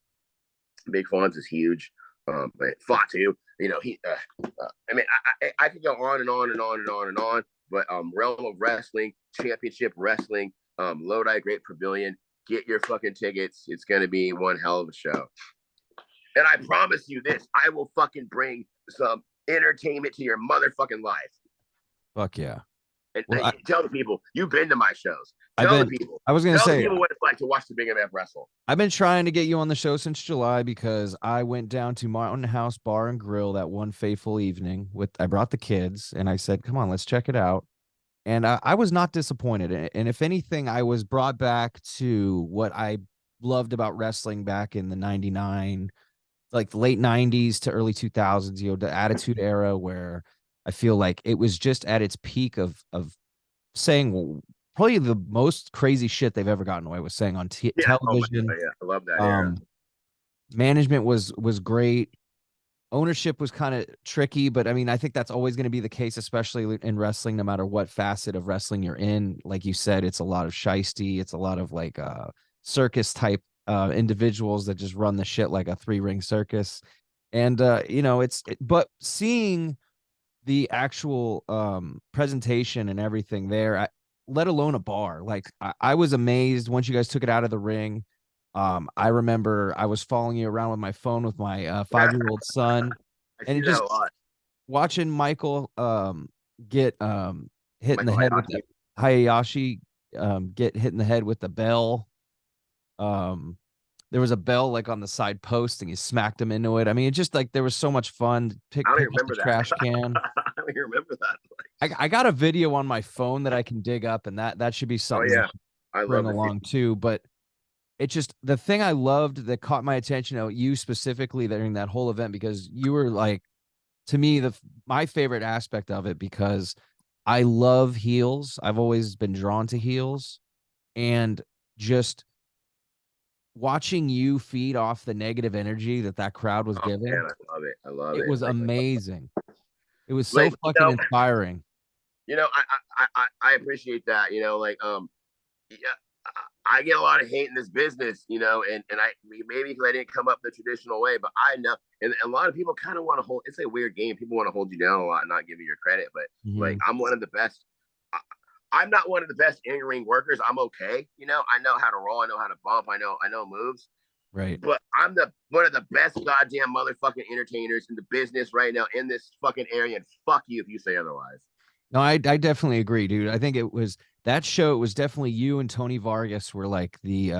Speaker 2: Big Fonz is huge. But Fatu, I could go on and on and on and on and on. But Realm of Wrestling, Championship Wrestling, Lodi Great Pavilion. Get your fucking tickets. It's gonna be one hell of a show. And I promise you this: I will fucking bring some entertainment to your motherfucking life.
Speaker 1: Fuck yeah.
Speaker 2: And tell the people you've been to my shows. Tell the people what it's like to watch the Big MF wrestle.
Speaker 1: I've been trying to get you on the show since July because I went down to Mountain House Bar and Grill that one fateful evening I brought the kids and I said, come on, let's check it out. And I was not disappointed. And if anything, I was brought back to what I loved about wrestling back in the 99, like the late 90s to early 2000s, the Attitude Era, where I feel like it was just at its peak of saying probably the most crazy shit they've ever gotten away with saying on television.
Speaker 2: Oh, yeah, I love that era.
Speaker 1: Management was great. Ownership was kind of tricky, but I mean, I think that's always going to be the case, especially in wrestling, no matter what facet of wrestling you're in. Like you said, it's a lot of shiesty. It's a lot of like circus type individuals that just run the shit like a 3-ring circus. And, but seeing the actual presentation and everything there, let alone a bar, like I was amazed once you guys took it out of the ring. I remember I was following you around with my phone with my 5-year-old son, and just watching Michael get hit in the head with the Hayashi get hit in the head with the bell. There was a bell like on the side post, and you smacked him into it. I mean, it just like there was so much fun. Pick up the trash can.
Speaker 2: I don't even remember that.
Speaker 1: I got a video on my phone that I can dig up, and that should be something.
Speaker 2: Oh yeah, I
Speaker 1: bring
Speaker 2: love
Speaker 1: along too. But it's just the thing I loved that caught my attention. You specifically during that whole event, because you were like, to me, my favorite aspect of it, because I love heels. I've always been drawn to heels, and just watching you feed off the negative energy that crowd was giving.
Speaker 2: Man, I love it.
Speaker 1: It was amazing. It was so fucking inspiring.
Speaker 2: I appreciate that. I get a lot of hate in this business, and maybe because I didn't come up the traditional way, but I know, and a lot of people kind of want to hold. It's a weird game. People want to hold you down a lot and not give you your credit. But like, I'm one of the best. I'm not one of the best in-ring workers. I'm okay. I know how to roll. I know how to bump. I know moves.
Speaker 1: Right.
Speaker 2: But I'm one of the best goddamn motherfucking entertainers in the business right now in this fucking area. And fuck you if you say otherwise.
Speaker 1: No, I definitely agree, dude. I think it was that show. It was definitely you and Tony Vargas were like the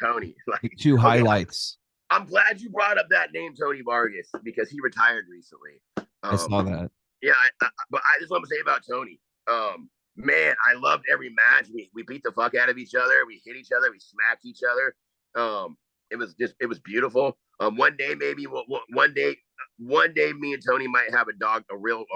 Speaker 2: Tony,
Speaker 1: the two highlights.
Speaker 2: I'm glad you brought up that name, Tony Vargas, because he retired recently.
Speaker 1: I saw that. Yeah,
Speaker 2: but I just want to say about Tony. Man, I loved every match. We beat the fuck out of each other. We hit each other. We smacked each other. It was beautiful. One day, me and Tony might have a real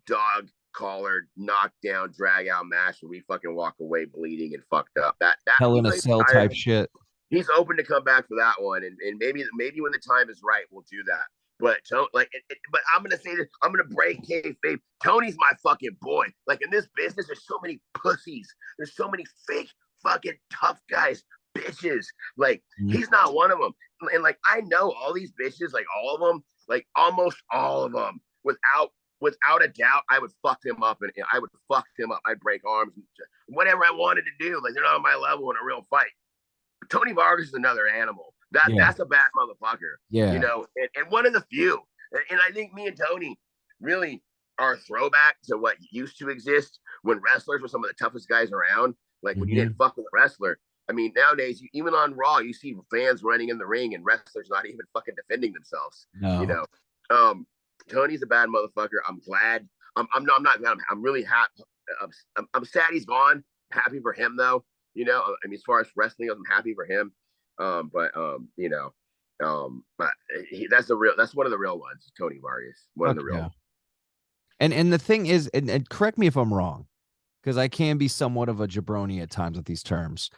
Speaker 2: dog collar knockdown drag out match where we fucking walk away bleeding and fucked up. That
Speaker 1: Hell in a Cell type shit.
Speaker 2: he's open to come back for that one, and maybe when the time is right, we'll do that. But but I'm gonna say this. I'm gonna break kayfabe. Tony's my fucking boy. Like in this business, there's so many pussies. There's so many fake fucking tough guys, bitches. Like he's not one of them. And like I know all these bitches, like all of them, like almost all of them, without a doubt, I would fuck them up, and I would fuck them up. I'd break arms, whatever I wanted to do. Like they're not on my level in a real fight. Tony Vargas is another animal. That's a bad motherfucker.
Speaker 1: Yeah.
Speaker 2: You know, and one of the few. And I think me and Tony really are a throwback to what used to exist when wrestlers were some of the toughest guys around. Like when you didn't fuck with a wrestler. I mean, nowadays, even on Raw, you see fans running in the ring and wrestlers not even fucking defending themselves.
Speaker 1: No.
Speaker 2: You know, Tony's a bad motherfucker. I'm glad. I'm not glad. I'm really happy. I'm sad he's gone. Happy for him though. You know, I mean, as far as wrestling, I'm happy for him. You know, but that's one of the real ones, Tony Vargas. One of the real ones.
Speaker 1: And the thing is, and correct me if I'm wrong, because I can be somewhat of a jabroni at times with these terms.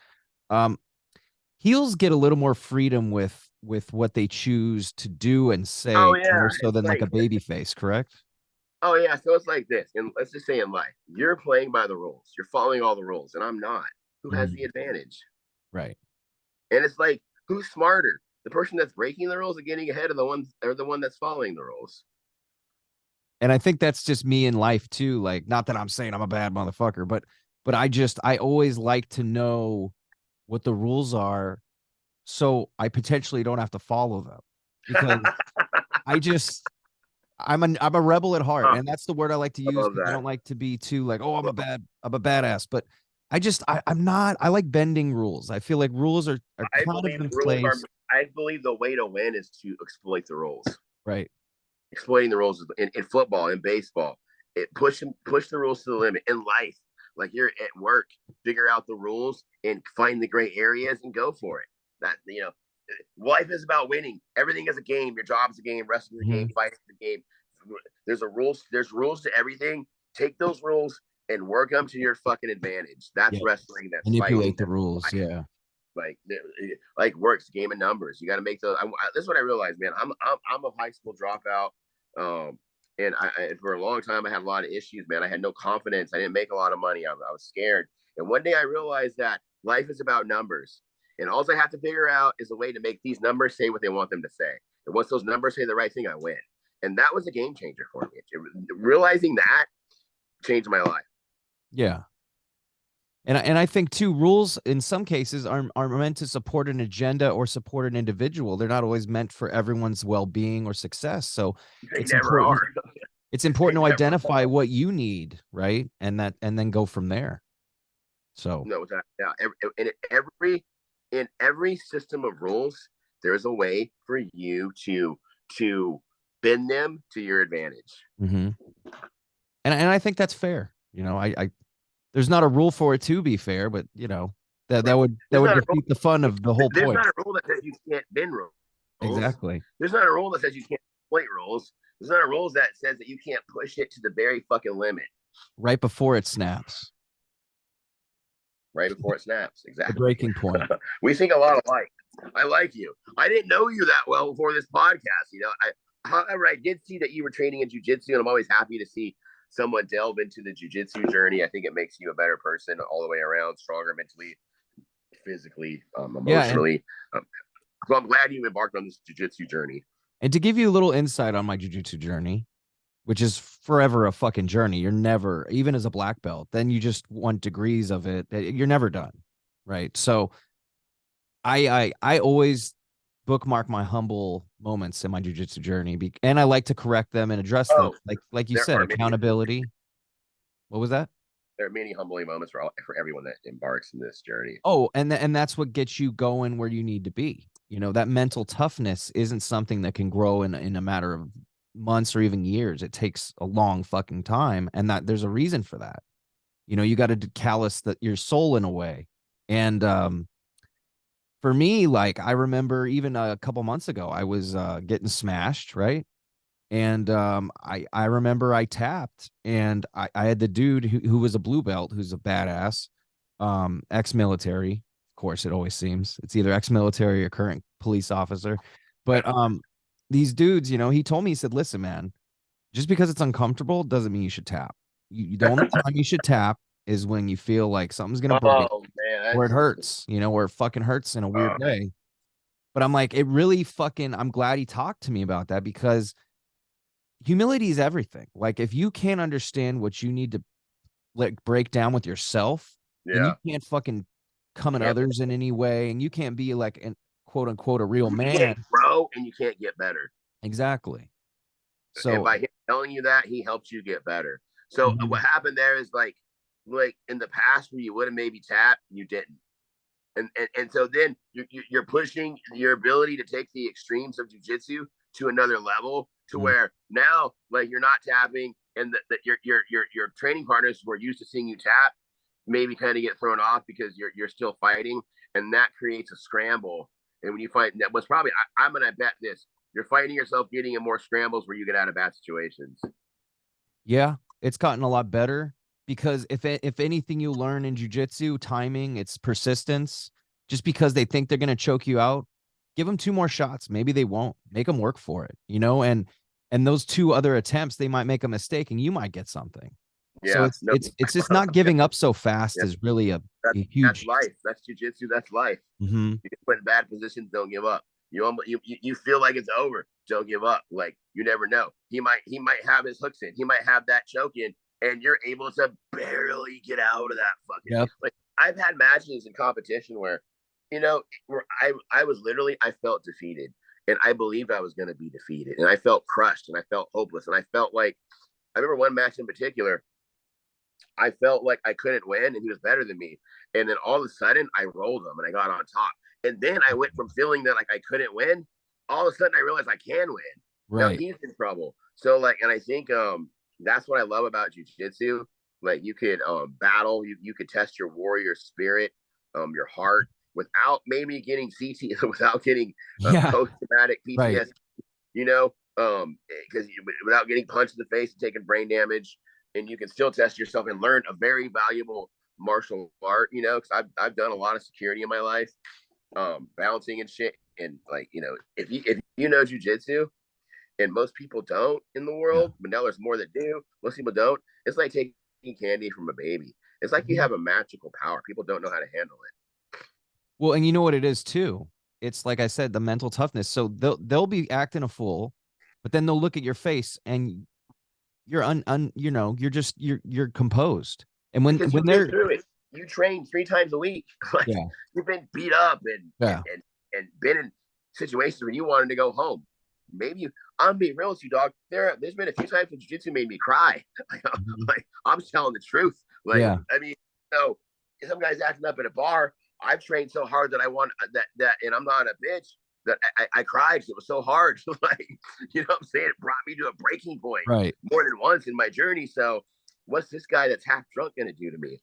Speaker 1: Heels get a little more freedom with what they choose to do and say, more so than like a baby face, correct?
Speaker 2: Oh yeah, so it's like this, and let's just say in life, you're playing by the rules, you're following all the rules, and I'm not. Who has the advantage?
Speaker 1: Right.
Speaker 2: And it's like, who's smarter? The person that's breaking the rules and getting ahead of the one that's following the rules.
Speaker 1: And I think that's just me in life too. Like, not that I'm saying I'm a bad motherfucker, but I always like to know what the rules are, so I potentially don't have to follow them, because I'm a rebel at heart, and that's the word I like to use. I don't like to be too like, oh, I'm a badass, but I'm not. I like bending rules. I feel like rules are kind of in place.
Speaker 2: I believe the way to win is to exploit the rules.
Speaker 1: Right.
Speaker 2: Exploiting the rules in football, in baseball, push the rules to the limit. In life, like you're at work, figure out the rules and find the gray areas and go for it. That, you know, life is about winning. Everything is a game. Your job is a game. Wrestling is a game. Fight is a game. There's rules to everything. Take those rules and work them to your fucking advantage. That's wrestling. That's
Speaker 1: manipulate
Speaker 2: fighting.
Speaker 1: The rules.
Speaker 2: Fighting.
Speaker 1: Yeah.
Speaker 2: Like works, game of numbers. You got to make those. This is what I realized, man. I'm a high school dropout, and for a long time I had a lot of issues, man. I had no confidence. I didn't make a lot of money. I was scared. And one day I realized that life is about numbers, and all I have to figure out is a way to make these numbers say what they want them to say. And once those numbers say the right thing, I win. And that was a game changer for me. Realizing that changed my life.
Speaker 1: Yeah. And I think too, rules in some cases are meant to support an agenda or support an individual. They're not always meant for everyone's well-being or success. So it's important to identify what you need, right? And then go from there. So
Speaker 2: no, in every system of rules, there's a way for you to bend them to your advantage.
Speaker 1: And I think that's fair. You know, I there's not a rule for it to be fair, but you know, that would defeat the fun of the whole point.
Speaker 2: There's not a rule that says you can't bend rules.
Speaker 1: Exactly.
Speaker 2: There's not a rule that says you can't exploit rules. There's not a rule that says that you can't push it to the very fucking limit.
Speaker 1: Right before it snaps.
Speaker 2: Right before it snaps. Exactly.
Speaker 1: The breaking point.
Speaker 2: We think a lot alike. I like you. I didn't know you that well before this podcast. You know, however, I did see that you were training in jiu-jitsu, and I'm always happy to see someone delve into the jiu-jitsu journey. I think it makes you a better person all the way around, stronger mentally, physically, emotionally. So I'm glad you embarked on this jiu-jitsu journey.
Speaker 1: And to give you a little insight on my jiu-jitsu journey, which is forever a fucking journey. You're never, even as a black belt, then you just want degrees of it. You're never done. Right. So I always bookmark my humble moments in my jiu-jitsu journey, and I like to correct them and address them. Like you said, accountability. What was that?
Speaker 2: There are many humbling moments for everyone that embarks in this journey.
Speaker 1: Oh, and that's what gets you going where you need to be. You know, that mental toughness isn't something that can grow in a matter of months or even years. It takes a long fucking time, and that there's a reason for that. You know, you got to callous your soul in a way. And for me, like, I remember even a couple months ago, I was getting smashed, right? And I remember I tapped, and I had the dude who was a blue belt, who's a badass, ex-military, of course, it always seems it's either ex-military or current police officer. But these dudes, you know, he told me, he said, listen, man, just because it's uncomfortable doesn't mean you should tap. The only time you should tap is when you feel like something's gonna break,
Speaker 2: Oh man,
Speaker 1: where it hurts, you know, where it fucking hurts in a weird way. But I'm like, it really fucking, I'm glad he talked to me about that, because humility is everything. Like, if you can't understand what you need to like break down with yourself, then you can't fucking come at others in any way, and you can't be like an quote unquote a real man,
Speaker 2: bro, and you can't get better.
Speaker 1: Exactly. So,
Speaker 2: and by him telling you that, he helps you get better. So what happened there is like in the past where you would have maybe tapped, you didn't. And so then you're pushing your ability to take the extremes of jiu-jitsu to another level, to where now like you're not tapping, and that your training partners who are used to seeing you tap maybe kind of get thrown off because you're still fighting, and that creates a scramble. And when you fight, that was probably I'm gonna bet this, you're fighting yourself getting in more scrambles where you get out of bad situations.
Speaker 1: Yeah, it's gotten a lot better, because if anything you learn in jiu-jitsu, timing, it's persistence. Just because they think they're going to choke you out, give them 2 more shots. Maybe they won't. Make them work for it, you know, and those 2 other attempts, they might make a mistake and you might get something. So it's just not giving up so fast is really a huge.
Speaker 2: That's life. That's jiu-jitsu. That's life. You get put in bad positions, don't give up. You feel like it's over, don't give up. Like, you never know. He might have his hooks in. He might have that choke in, and you're able to barely get out of that fucking. Like, I've had matches in competition where, you know, where I was literally, I felt defeated, and I believed I was going to be defeated, and I felt crushed, and I felt hopeless, and I felt like, I remember one match in particular, I felt like I couldn't win, and he was better than me. And then all of a sudden, I rolled him, and I got on top. And then I went from feeling that like I couldn't win, all of a sudden I realized I can win.
Speaker 1: Right.
Speaker 2: Now he's in trouble. So like, and I think that's what I love about jiu-jitsu. Like, you could battle, you could test your warrior spirit, your heart, without maybe getting CT, without getting post-traumatic PTSD,
Speaker 1: right.
Speaker 2: You know, because without getting punched in the face and taking brain damage, and you can still test yourself and learn a very valuable martial art, you know, because I've done a lot of security in my life, bouncing and shit. And like, you know, if you know jiu-jitsu, and most people don't in the world, but now there's more that do, most people don't. It's like taking candy from a baby. It's like you have a magical power. People don't know how to handle it.
Speaker 1: Well, and you know what it is too? It's like I said, the mental toughness. So they'll be acting a fool, but then they'll look at your face and you're you know, you're composed. And when they're
Speaker 2: through it, you train 3 times a week. Like, you've been beat up and been in situations where you wanted to go home. Maybe I'm being real with you, dog. There's been a few times when jiu-jitsu made me cry. Like, I'm telling the truth. Like, I mean, so some guys acting up at a bar. I've trained so hard that I want that, and I'm not a bitch, that I cried because it was so hard. Like, you know what I'm saying? It brought me to a breaking point, more than once in my journey. So what's this guy that's half drunk going to do to me?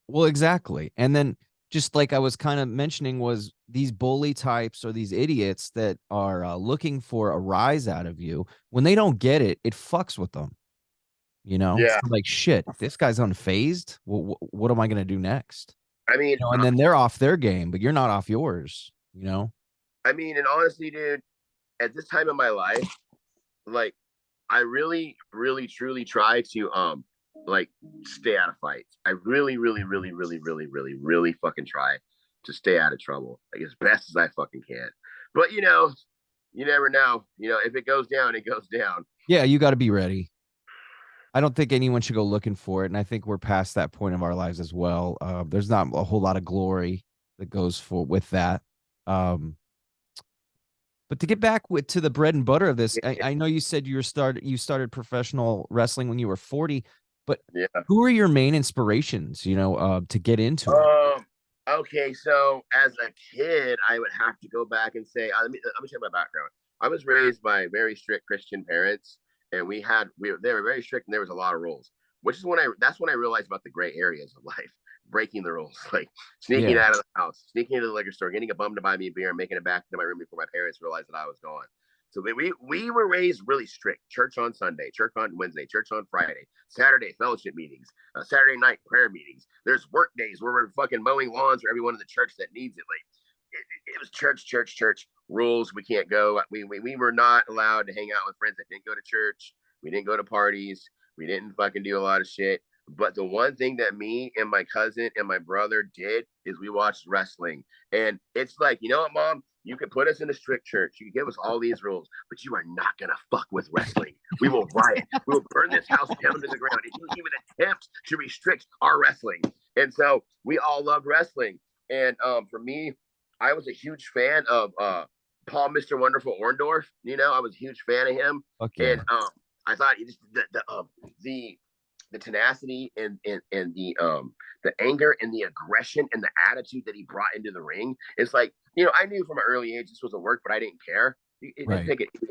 Speaker 1: Well, exactly. And then, just like I was kind of mentioning, was these bully types or these idiots that are looking for a rise out of you. When they don't get it, it fucks with them. You know, it's like, shit, this guy's unfazed. What am I going to do next?
Speaker 2: I mean,
Speaker 1: you know, and then they're off their game, but you're not off yours, you know?
Speaker 2: I mean, and honestly, dude, at this time in my life, like, I really, really, truly try to, like, stay out of fights. I really, really, really, really, really, really, really fucking try to stay out of trouble, like, as best as I fucking can. But, you know, you never know. You know, if it goes down, it goes down.
Speaker 1: Yeah, you got to be ready. I don't think anyone should go looking for it, and I think we're past that point of our lives as well. There's not a whole lot of glory that goes with that. But to get back to the bread and butter of this, I know you said you started professional wrestling when you were 40, but who are your main inspirations, you know, to get into it?
Speaker 2: Okay, so as a kid, I would have to go back and say, let me tell you my background. I was raised by very strict Christian parents, and they were very strict, and there was a lot of rules, that's when I realized about the gray areas of life, breaking the rules, like sneaking out of the house, sneaking into the liquor store, getting a bum to buy me a beer, and making it back to my room before my parents realized that I was gone. So we were raised really strict. Church on Sunday, church on Wednesday, church on Friday, Saturday fellowship meetings, Saturday night prayer meetings. There's work days where we're fucking mowing lawns for everyone in the church that needs it. Like it was church rules. We can't go. We were not allowed to hang out with friends that didn't go to church. We didn't go to parties. We didn't fucking do a lot of shit. But the one thing that me and my cousin and my brother did is we watched wrestling. And it's like, you know what, Mom? You can put us in a strict church. You can give us all these rules, but you are not going to fuck with wrestling. We will riot. We will burn this house down to the ground if you even attempt to restrict our wrestling. And so we all loved wrestling. And for me, I was a huge fan of Paul Mr. Wonderful Orndorff. You know, I was a huge fan of him.
Speaker 1: Okay.
Speaker 2: And I thought the tenacity and the anger and the aggression and the attitude that he brought into the ring. It's like, you know, I knew from an early age this was a work, but I didn't care. It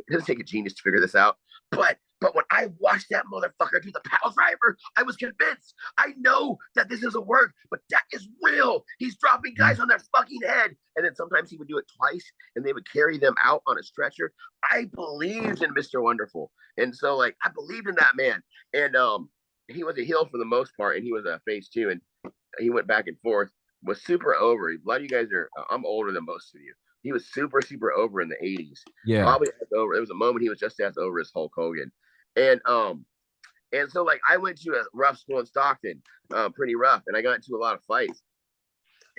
Speaker 2: doesn't take a genius to figure this out. But when I watched that motherfucker do the power driver, I was convinced. I know that this is a work, but that is real. He's dropping guys on their fucking head. And then sometimes he would do it twice and they would carry them out on a stretcher. I believed in Mr. Wonderful. And so like I believed in that man. And he was a heel for the most part, and he was a face too. And he went back and forth, was super over. A lot of you guys are, I'm older than most of you. He was super, super over in the 80s.
Speaker 1: Yeah.
Speaker 2: Probably as over. There was a moment he was just as over as Hulk Hogan. And so like I went to a rough school in Stockton, pretty rough, and I got into a lot of fights.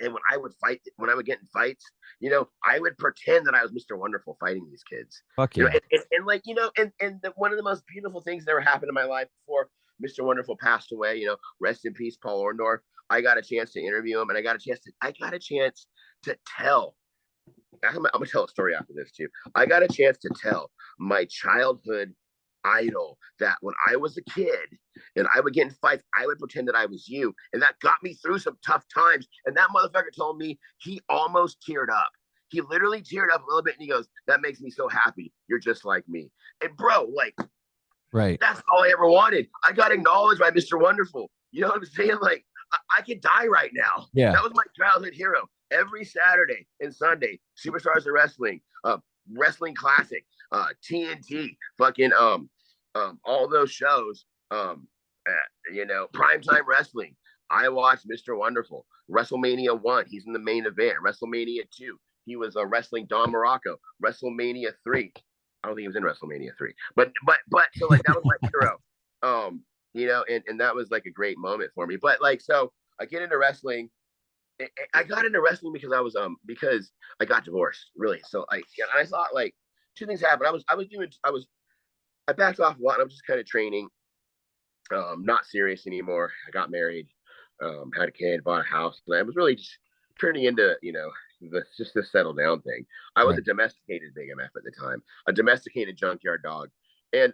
Speaker 2: And when I would get in fights, you know, I would pretend that I was Mr. Wonderful fighting these kids.
Speaker 1: Fuck
Speaker 2: yeah.
Speaker 1: You know,
Speaker 2: and like, you know, one of the most beautiful things that ever happened in my life before Mr. Wonderful passed away, you know, rest in peace, Paul Orndorff. I got a chance to interview him, and I got a chance to tell. I'm gonna tell a story after this too. I got a chance to tell my childhood idol that when I was a kid and I would get in fights, I would pretend that I was you. And that got me through some tough times. And that motherfucker told me he almost teared up. He literally teared up a little bit and he goes, "That makes me so happy. You're just like me." And bro, like,
Speaker 1: right.
Speaker 2: That's all I ever wanted. I got acknowledged by Mr. Wonderful. You know what I'm saying? Like, I could die right now.
Speaker 1: Yeah.
Speaker 2: That was my childhood hero. Every Saturday and Sunday, Superstars of Wrestling, Wrestling Classic, TNT, fucking all those shows, you know, Primetime Wrestling. I watched Mr. Wonderful. WrestleMania 1, he's in the main event. WrestleMania 2, he was wrestling Don Morocco. WrestleMania 3, I don't think he was in WrestleMania 3, but so like that was my hero. You know, and that was like a great moment for me. But like, so I get into wrestling. I got into wrestling because because I got divorced, really. So I thought like two things happened. I backed off a lot. And I was just kind of training, not serious anymore. I got married, had a kid, bought a house, and I was really just turning into, you know, just this settle down thing. I was a domesticated Big MF at the time, a domesticated junkyard dog, and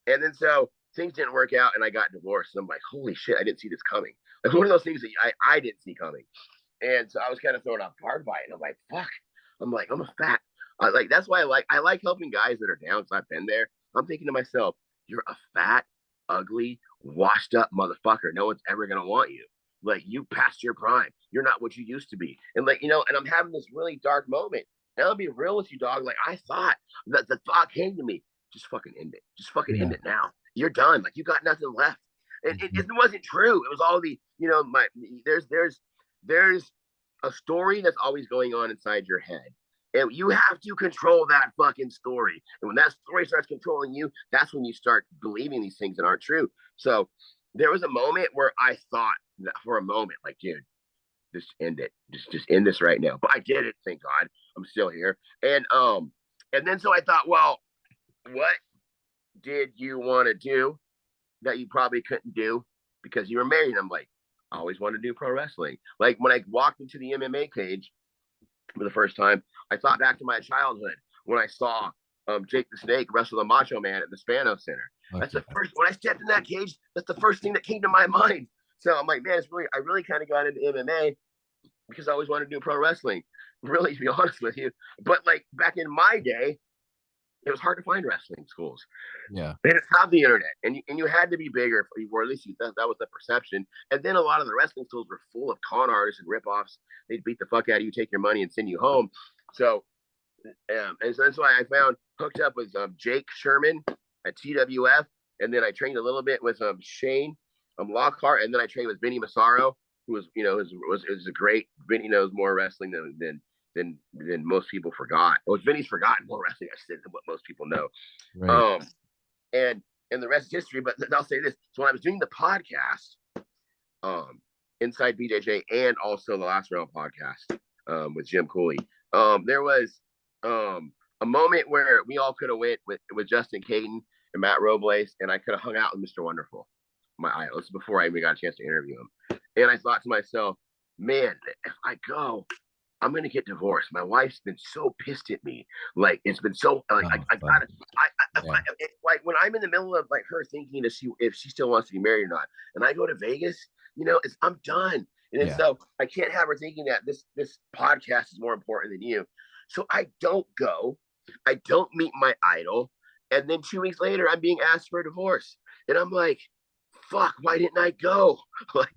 Speaker 2: then so things didn't work out, and I got divorced. And I'm like, holy shit, I didn't see this coming. Like one of those things that I didn't see coming, and so I was kind of thrown off guard by it. And I'm like, fuck. I'm like, I'm a fat. Like that's why I like helping guys that are down. So I've been there. I'm thinking to myself, you're a fat, ugly, washed up motherfucker. No one's ever gonna want you. Like you passed your prime. You're not what you used to be. And like, you know, and I'm having this really dark moment. And I'll be real with you, dog. Like I thought that the thought came to me, just fucking end it. Just fucking end it now. You're done. Like you got nothing left. And it wasn't true. It was all the, you know, there's a story that's always going on inside your head. And you have to control that fucking story. And when that story starts controlling you, that's when you start believing these things that aren't true. So there was a moment where I thought that for a moment, like, dude, just end it. Just end this right now. But I did it, thank God. I'm still here. And then so I thought, well, what did you want to do that you probably couldn't do because you were married? I'm like, I always wanted to do pro wrestling. Like when I walked into the MMA cage for the first time, I thought back to my childhood when I saw Jake the Snake wrestle the Macho Man at the Spano Center. Okay. That's the first, when I stepped in that cage, that's the first thing that came to my mind. So I'm like, man, I really kind of got into MMA because I always wanted to do pro wrestling, really, to be honest with you. But like back in my day, it was hard to find wrestling schools.
Speaker 1: Yeah.
Speaker 2: They didn't have the internet, and you had to be bigger, or at least that was the perception. And then a lot of the wrestling schools were full of con artists and ripoffs. They'd beat the fuck out of you, take your money, and send you home. So And so that's why I found hooked up with Jake Sherman at TWF, and then I trained a little bit with Shane Lockhart, and then I trained with Vinny Massaro, who was was a great. Vinny knows more wrestling than most people forgot. Well, Vinny's forgotten more wrestling, I said, than what most people know.
Speaker 1: Right.
Speaker 2: And the rest is history. But I'll say this: so when I was doing the podcast, Inside BJJ, and also the Last Round podcast with Jim Cooley, there was a moment where we all could have went with Justin Caden and Matt Robles, and I could have hung out with Mr. Wonderful, my idol. This is before I even got a chance to interview him. And I thought to myself, man, if I go, I'm gonna get divorced. My wife's been so pissed at me. Like, it's been so like I gotta like when I'm in the middle of like her thinking if she still wants to be married or not, and I go to Vegas, I'm done. And then, so I can't have her thinking that this podcast is more important than you. So I don't go. I don't meet my idol. And then 2 weeks later, I'm being asked for a divorce. And I'm like, fuck, why didn't I go? Like,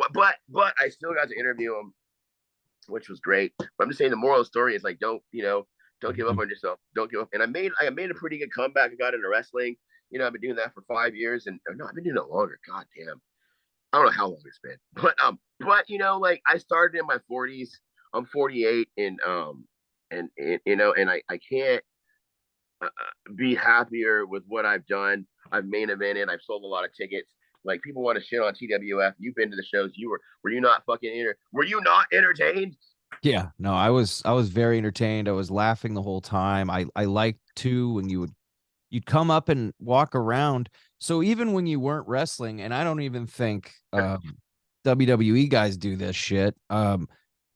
Speaker 2: but I still got to interview him, which was great. But I'm just saying the moral of the story is like, don't give up on yourself. Don't give up. And I made a pretty good comeback. I got into wrestling. I've been doing that for 5 years. And no, I've been doing it longer. God damn. I don't know how long it's been. But like I started in my 40s. I'm 48 and I can't be happier with what I've done. I've main evented. I've sold a lot of tickets. Like, people want to shit on TWF. You've been to the shows. Were you not were you not entertained?
Speaker 1: Yeah, no, I was very entertained. I was laughing the whole time. I liked too when you'd come up and walk around. So even when you weren't wrestling, and I don't even think WWE guys do this shit.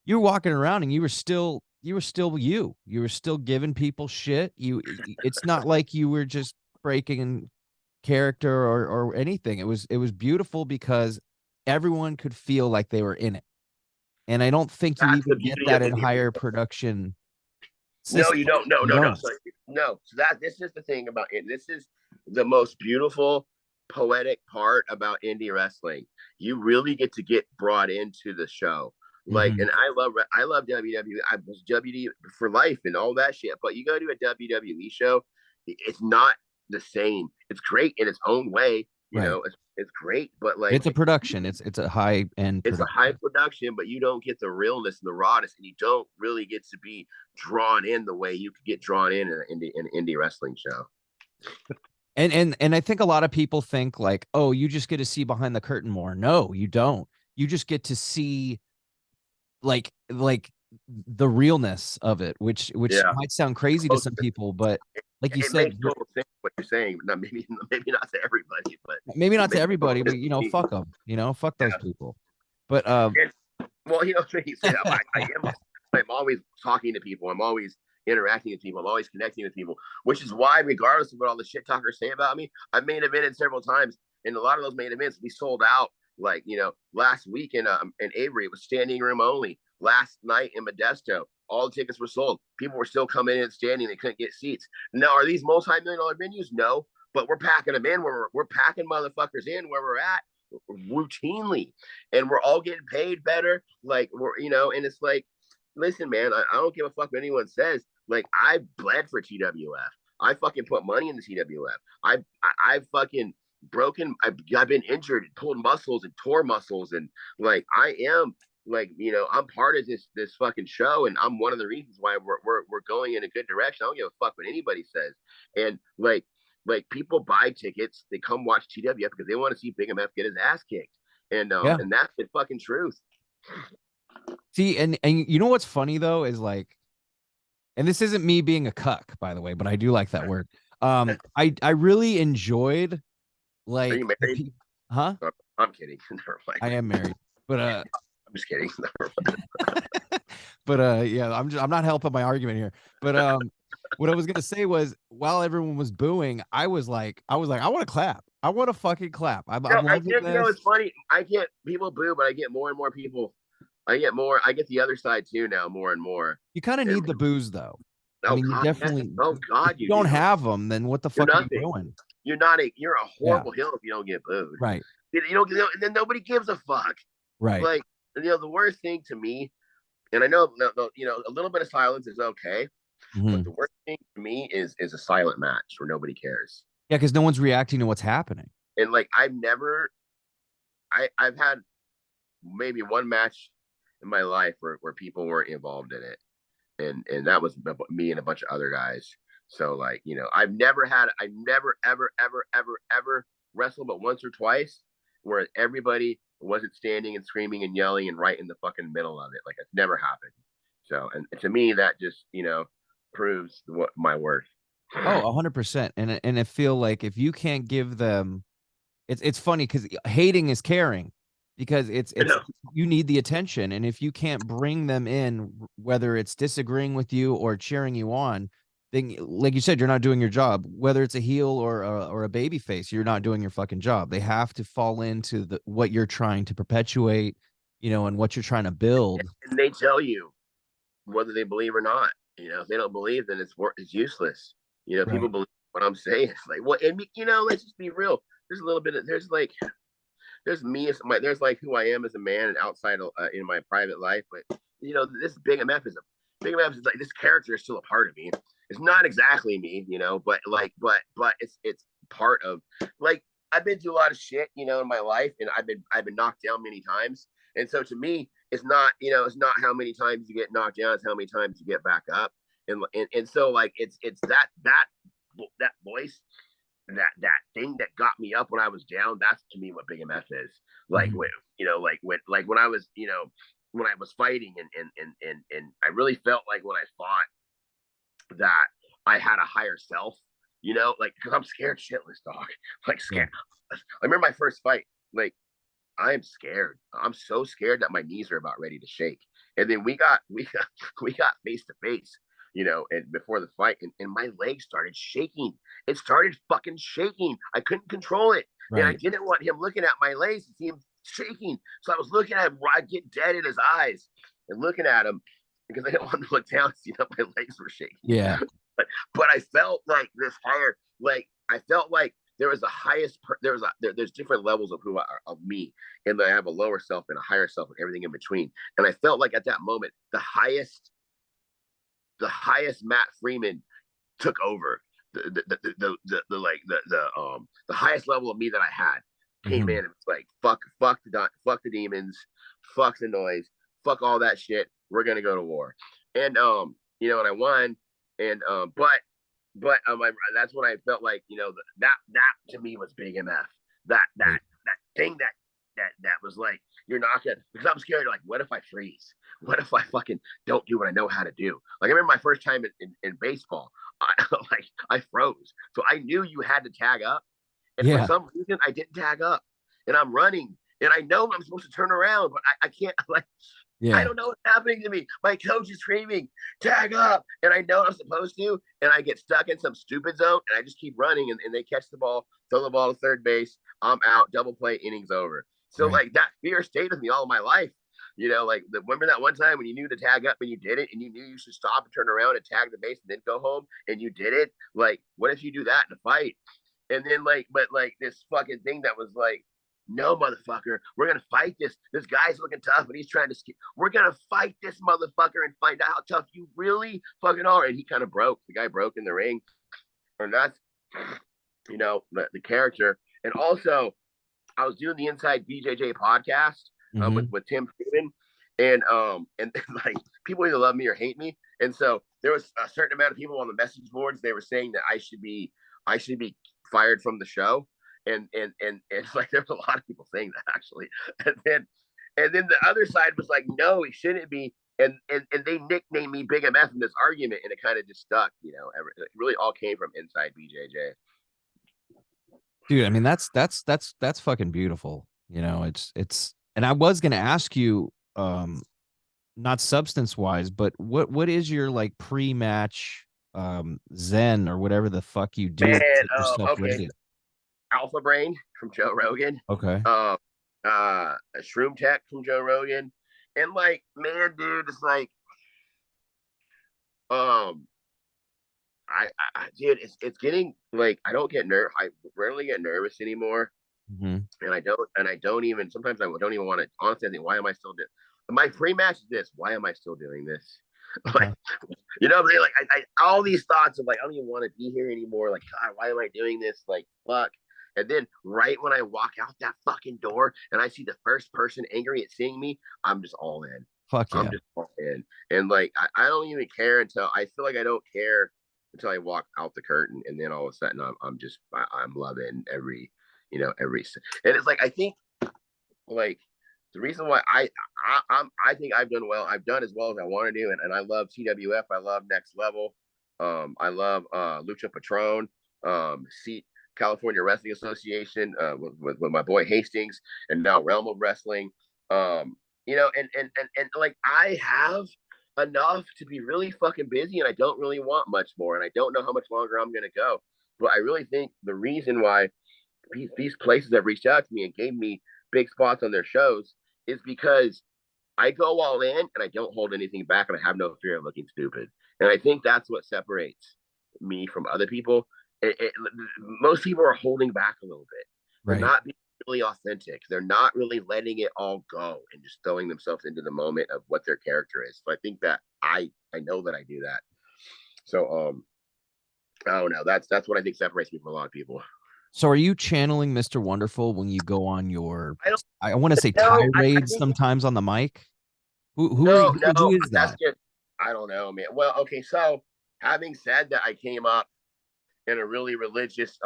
Speaker 1: You were walking around and you were still you. You were still giving people shit. It's not like you were just breaking character or anything. It was beautiful because everyone could feel like they were in it. And I don't think you even get that in higher production system.
Speaker 2: No, you don't. No. So this is the thing about it. This is the most beautiful, poetic part about indie wrestling. You really get to get brought into the show. Like, and I love WWE. I was WWE for life and all that shit. But you go to a WWE show, it's not the same. It's great in its own way. It's great, but like,
Speaker 1: it's a production. It's a high end.
Speaker 2: It's a high production, but you don't get the realness and the rawness, and you don't really get to be drawn in the way you could get drawn in an indie wrestling show.
Speaker 1: And I think a lot of people think like, oh, you just get to see behind the curtain more. No, you don't. You just get to see like the realness of it, which might sound crazy to some people, but like you said,
Speaker 2: makes total sense what you're saying. But maybe not to everybody, but
Speaker 1: maybe not to everybody. But fuck them. Fuck those people. But
Speaker 2: well, I'm always talking to people. I'm always interacting with people. I'm always connecting with people, which is why, regardless of what all the shit talkers say about me, I've main evented several times, and a lot of those main events we sold out. Like, last week in Avery, it was standing room only. Last night in Modesto, all the tickets were sold. People were still coming in and standing. They couldn't get seats. Now, are these multi-million-dollar venues? No, but we're packing them in. We're packing motherfuckers in where we're at routinely, and we're all getting paid better. Like, and it's like, listen, man, I don't give a fuck what anyone says. Like, I bled for TWF. I fucking put money in the TWF. I fucking broken. I've been injured, pulled muscles and tore muscles, and like, I am like, I'm part of this fucking show, and I'm one of the reasons why we're going in a good direction. I don't give a fuck what anybody says. And like people buy tickets, they come watch TWF because they want to see Big MF get his ass kicked, and that's the fucking truth.
Speaker 1: See, and you know what's funny though is like, and this isn't me being a cuck, by the way, but I do like that word. I really enjoyed like.
Speaker 2: Are you married?
Speaker 1: Huh?
Speaker 2: I'm kidding.
Speaker 1: I am married, but
Speaker 2: I'm just kidding.
Speaker 1: But yeah, I'm not helping my argument here. But what I was gonna say was, while everyone was booing, I was like, I want to clap. I want to fucking clap. I'm loving this.
Speaker 2: It's funny. I get people boo, but I get more and more people. I get the other side too now, more and more.
Speaker 1: You kind of need the booze though.
Speaker 2: Oh,
Speaker 1: I mean,
Speaker 2: God,
Speaker 1: you definitely.
Speaker 2: Oh God,
Speaker 1: you don't have them, then what the fuck are you doing?
Speaker 2: You're a horrible heel if you don't get booed.
Speaker 1: Right.
Speaker 2: Then nobody gives a fuck.
Speaker 1: Right.
Speaker 2: Like, the worst thing to me, and I know, a little bit of silence is okay, But the worst thing to me is a silent match where nobody cares.
Speaker 1: Yeah, because no one's reacting to what's happening.
Speaker 2: And like I've had maybe one match in my life where people weren't involved in it. And that was me and a bunch of other guys. So like, you know, I've never ever wrestled but once or twice where everybody wasn't standing and screaming and yelling and right in the fucking middle of it. Like it's never happened. So, and to me, that just, you know, proves what my worth.
Speaker 1: Oh, 100%. And I feel like if you can't give them, it's funny because hating is caring, because it's you need the attention, and if you can't bring them in, whether it's disagreeing with you or cheering you on, then like you said, you're not doing your job. Whether it's a heel or a baby face, you're not doing your fucking job. They have to fall into what you're trying to perpetuate, you know, and what you're trying to build.
Speaker 2: And they tell you whether they believe or not. You know, if they don't believe, then it's useless. You know, people believe what I'm saying. It's like, well, and you know, let's just be real. There's a little bit of there's me as there's like who I am as a man and outside in my private life. But you know, this Big MF is like this character is still a part of me. It's not exactly me, you know, but it's part of, like, I've been through a lot of shit, you know, in my life, and I've been knocked down many times. And so to me, it's not, you know, it's not how many times you get knocked down, it's how many times you get back up. And so like it's that voice, that thing that got me up when I was down. That's to me what Big MF is. Like when, you know, like when I was, you know, when I was fighting and I really felt like when I fought that I had a higher self, you know, like, because I'm scared shitless, dog. Like scared. I remember my first fight, like, I am scared. I'm so scared that my knees are about ready to shake. And then we got face to face, you know, and before the fight, and my legs started shaking. It started fucking shaking. I couldn't control it. And I didn't want him looking at my legs to see him shaking. So I was looking at him, I'd get dead in his eyes and looking at him because I didn't want to look down and see that my legs were shaking.
Speaker 1: Yeah.
Speaker 2: But I felt like this higher, like I felt like there was a highest, there's different levels of of me, and I have a lower self and a higher self and everything in between. And I felt like at that moment, the highest Matt Freeman took over. The highest level of me that I had came in and was like, fuck the demons, fuck the noise, fuck all that shit. We're gonna go to war. And you know, and I won. And but that's when I felt like, you know, that to me was Big MF. That thing that was like, you're not gonna, because I'm scared. Like, what if I freeze? What if I fucking don't do what I know how to do? Like, I remember my first time in baseball, I froze. So I knew you had to tag up, and for some reason I didn't tag up, and I'm running, and I know I'm supposed to turn around, but I can't, like. Yeah. I don't know what's happening to me. My coach is screaming, tag up. And I know I'm supposed to. And I get stuck in some stupid zone. And I just keep running. And they catch the ball, throw the ball to third base. I'm out. Double play, innings over. So, like, that fear stayed with me all my life. You know, like, remember that one time when you knew to tag up and you did it, and you knew you should stop and turn around and tag the base and then go home, and you did it? Like, what if you do that in a fight? And then, like, but, like, this fucking thing that was like, no, motherfucker, we're gonna fight this. This guy's looking tough, and he's trying to. We're gonna fight this motherfucker and find out how tough you really fucking are. And he kind of broke. The guy broke in the ring, and that's, you know, the character. And also, I was doing the Inside BJJ podcast with Tim Freeman, and like, people either love me or hate me. And so there was a certain amount of people on the message boards. They were saying that I should be fired from the show. And it's like, there's a lot of people saying that, actually. And then the other side was like, no, he shouldn't be. And they nicknamed me Big MF in this argument, and it kind of just stuck, you know. It really all came from Inside BJJ.
Speaker 1: Dude, I mean, that's fucking beautiful. You know, it's and I was gonna ask you, not substance wise, but what is your like pre-match zen or whatever the fuck you do?
Speaker 2: Okay. Alpha Brain from Joe Rogan.
Speaker 1: Okay.
Speaker 2: Shroom Tech from Joe Rogan. And like, man, dude, it's like, dude, it's getting like, I don't get I rarely get nervous anymore. And I don't even, sometimes I don't even want to, honestly, I think, why am I still doing my pre-match is this? Why am I still doing this?
Speaker 1: Okay.
Speaker 2: Like, you know what I'm saying? Like, I all these thoughts of like, I don't even want to be here anymore. Like, God, why am I doing this? Like, fuck. And then right when I walk out that fucking door and I see the first person angry at seeing me, I'm just all in.
Speaker 1: Fuck yeah.
Speaker 2: I'm just all in. And like, I don't even care until I feel like I don't care until I walk out the curtain. And then all of a sudden I'm loving every, every, and it's like, I think like the reason why I think I've done well. I've done as well as I want to do, and I love TWF. I love Next Level. I love Lucha Patron. See California Wrestling Association with my boy Hastings, and now Realm of Wrestling. And like I have enough to be really fucking busy, and I don't really want much more, and I don't know how much longer I'm gonna go. But I really think the reason why these places have reached out to me and gave me big spots on their shows is because I go all in and I don't hold anything back, and I have no fear of looking stupid. And I think that's what separates me from other people. Most people are holding back a little bit. They're not being really authentic. They're not really letting it all go and just throwing themselves into the moment of what their character is. So I think that I know that I do that. So I don't know. That's what I think separates me from a lot of people.
Speaker 1: So are you channeling Mr. Wonderful when you go on your, I want to say tirades sometimes on the mic? Who is that?
Speaker 2: I don't know, man. Well, okay. So having said that, I came up in a really religious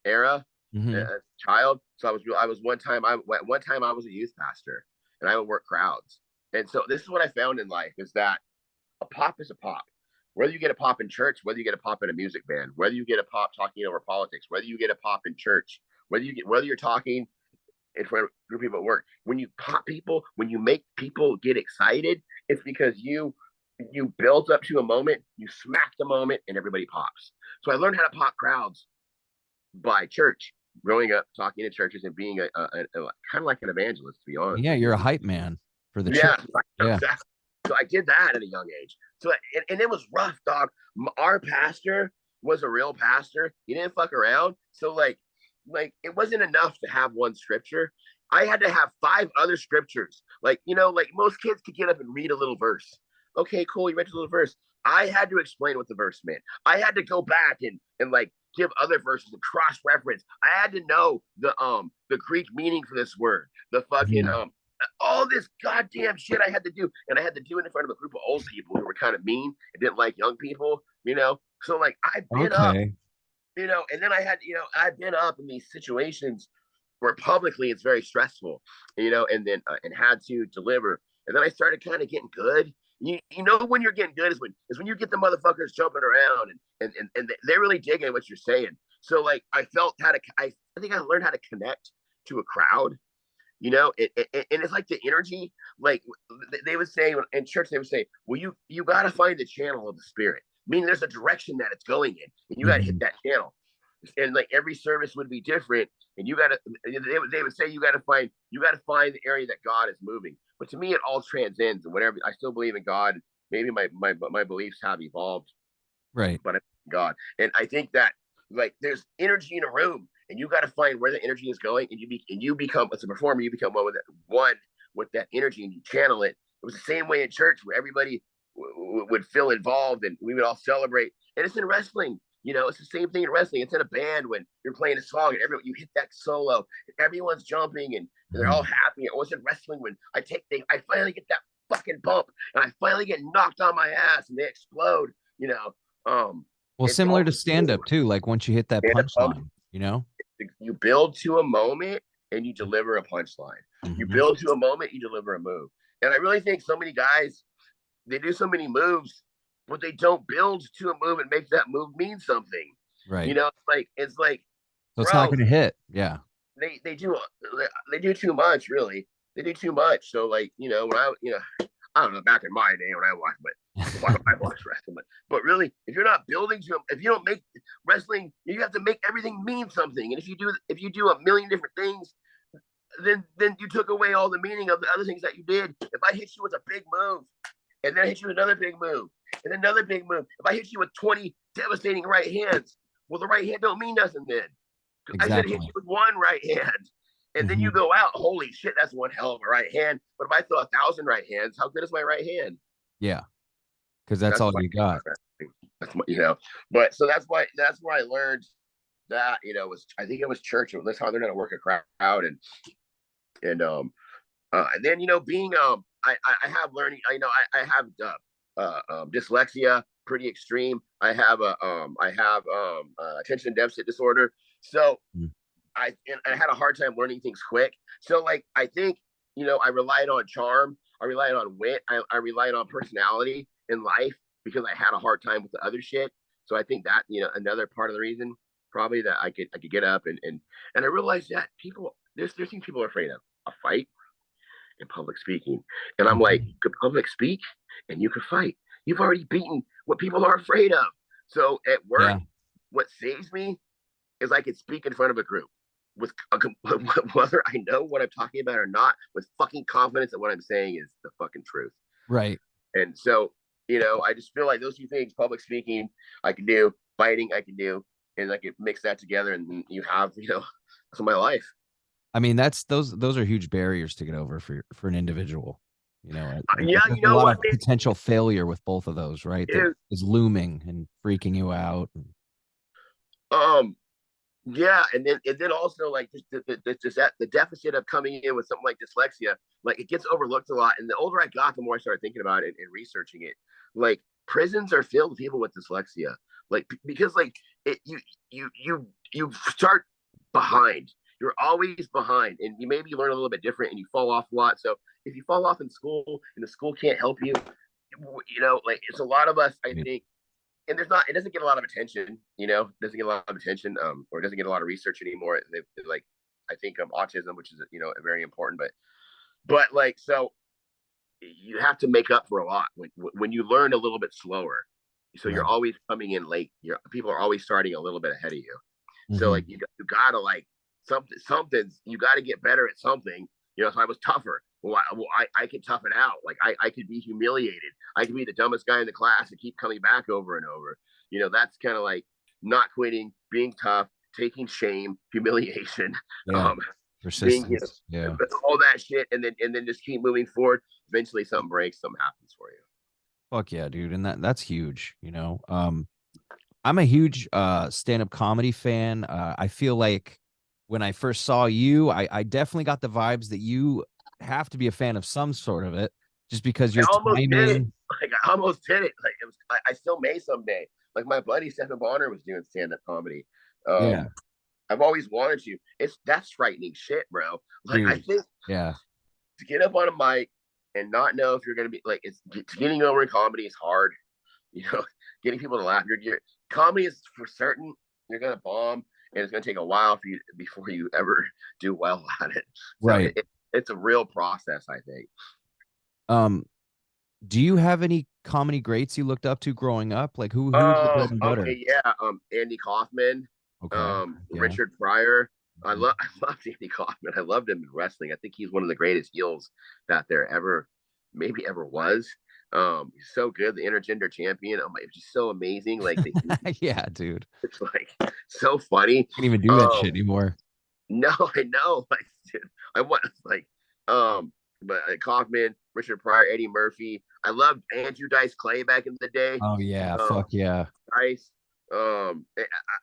Speaker 2: era as a child. So I was one time I was a youth pastor, and I would work crowds. And so this is what I found in life is that a pop is a pop. Whether you get a pop in church, whether you get a pop in a music band, whether you get a pop talking over politics, whether you get a pop in church, whether you're talking in front of a group of people at work, when you pop people, when you make people get excited, it's because you built up to a moment, you smack the moment, and everybody pops. So I learned how to pop crowds by church, growing up, talking to churches, and being a kind of like an evangelist, to be honest.
Speaker 1: Yeah, you're a hype man for the church.
Speaker 2: Yeah. So I did that at a young age. So and it was rough, dog. Our pastor was a real pastor. He didn't fuck around. So like it wasn't enough to have one scripture. I had to have 5 other scriptures. Like most kids could get up and read a little verse. Okay, cool. You read a little verse. I had to explain what the verse meant. I had to go back and like give other verses and cross reference. I had to know the Greek meaning for this word. The fucking all this goddamn shit I had to do, and I had to do it in front of a group of old people who were kind of mean and didn't like young people. So like I've been up, and then I've been up in these situations where publicly it's very stressful, and then and had to deliver, and then I started kind of getting good. When you're getting good is when you get the motherfuckers jumping around and they're really digging what you're saying. So like I think I learned how to connect to a crowd, and it's like the energy, like they would say in church, they would say, well, you got to find the channel of the spirit, meaning there's a direction that it's going in, and you got to hit that channel. And like every service would be different, and they would say you got to find the area that God is moving. But to me, it all transcends, and whatever. I still believe in God. Maybe my beliefs have evolved, right? But God, and I think that like there's energy in a room, and you got to find where the energy is going, and you become, as a performer, you become one with that energy, and you channel it. It was the same way in church, where everybody would feel involved, and we would all celebrate. And it's in wrestling. It's the same thing in wrestling. It's in a band when you're playing a song and you hit that solo and everyone's jumping and they're all happy. It was in wrestling when I finally get that fucking bump and I finally get knocked on my ass and they explode,
Speaker 1: Well, similar to stand-up too, like once you hit that punchline,
Speaker 2: you build to a moment and you deliver a punchline. You build to a moment, you deliver a move. And I really think so many guys, they do so many moves, but they don't build to a move and make that move mean something.
Speaker 1: Right.
Speaker 2: It's like
Speaker 1: so it's not going to hit. Yeah.
Speaker 2: They do too much, really. They do too much. So like, when I don't know, back in my day when I watched wrestling, but really, if you're not building to, if you don't make wrestling, you have to make everything mean something. And if you do a million different things, then you took away all the meaning of the other things that you did. If I hit you with a big move, and then I hit you with another big move, and another big move, if I hit you with 20 devastating right hands, well, the right hand don't mean nothing then. Exactly. I said hit you with one right hand, and then you go out. Holy shit, that's one hell of a right hand. But if I throw 1,000 right hands, how good is my right hand?
Speaker 1: Yeah. because that's all
Speaker 2: why
Speaker 1: you got.
Speaker 2: that's what, you know. But so that's why I learned that, you know, was, I think it was church. That's how they're gonna work a crowd. And then, you know, being I have learning, I have dyslexia, pretty extreme. I have attention deficit disorder. So I had a hard time learning things quick. So like, I think, you know, I relied on charm, I relied on wit, I relied on personality in life, because I had a hard time with the other shit. So I think that, you know, another part of the reason probably that I could get up and I realized that there's things people are afraid of: a fight and public speaking. And I'm like, you could public speak and you could fight. You've already beaten what people are afraid of. So at work, what saves me is I could speak in front of a group with whether I know what I'm talking about or not, with fucking confidence that what I'm saying is the fucking truth.
Speaker 1: Right.
Speaker 2: And so, you know, I just feel like those two things, public speaking, I can do, fighting, I can do, and I can mix that together, and you have, you know, to my life.
Speaker 1: I mean, those are huge barriers to get over for an individual. You know,
Speaker 2: yeah, you know
Speaker 1: a lot
Speaker 2: what,
Speaker 1: of potential failure with both of those, right? That is looming and freaking you out.
Speaker 2: Yeah, and then also like just the deficit of coming in with something like dyslexia, like it gets overlooked a lot. And the older I got, the more I started thinking about it and researching it. Like prisons are filled with people with dyslexia, like because like you start behind. You're always behind, and you maybe learn a little bit different, and you fall off a lot. So if you fall off in school and the school can't help you, you know, like it's a lot of us, I think. And it doesn't get a lot of attention, you know, or it doesn't get a lot of research anymore. Like, I think autism, which is, you know, very important, but like, so you have to make up for a lot when you learn a little bit slower. So you're always coming in late. People are always starting a little bit ahead of you. So like, you gotta like something's, you got to get better at something, you know. So I was tougher. Well, I could tough it out. Like I could be humiliated. I could be the dumbest guy in the class and keep coming back over and over. You know, that's kind of like not quitting, being tough, taking shame, humiliation,
Speaker 1: persistence,
Speaker 2: all that shit, and then just keep moving forward. Eventually, something breaks, something happens for you.
Speaker 1: Fuck yeah, dude, and that's huge. You know, I'm a huge stand-up comedy fan. I feel like when I first saw you, I definitely got the vibes that you have to be a fan of some sort of it, just because your timing.
Speaker 2: Did it. Like I almost did it. Like it was. I still may someday. Like my buddy Stephen Bonner was doing stand-up comedy. I've always wanted to. That's frightening shit, bro. Like dude, I think to get up on a mic and not know if you're gonna be like, getting over in comedy is hard. You know, getting people to laugh. Comedy is for certain you're gonna bomb, and it's gonna take a while for you before you ever do well at it. So
Speaker 1: right.
Speaker 2: It's a real process, I think.
Speaker 1: Do you have any comedy greats you looked up to growing up? Like who's your bread and butter?
Speaker 2: Okay, yeah. Andy Kaufman. Richard Pryor. I loved Andy Kaufman. I loved him in wrestling. I think he's one of the greatest heels that there ever was. He's so good, the intergender champion. Oh my, it's just so amazing. Like
Speaker 1: yeah, dude.
Speaker 2: It's like so funny.
Speaker 1: Can't even do that shit anymore.
Speaker 2: No, I know. Like, dude, I want like but Kaufman, Richard Pryor, Eddie Murphy. I loved Andrew Dice Clay back in the day.
Speaker 1: Oh yeah, fuck yeah.
Speaker 2: Dice.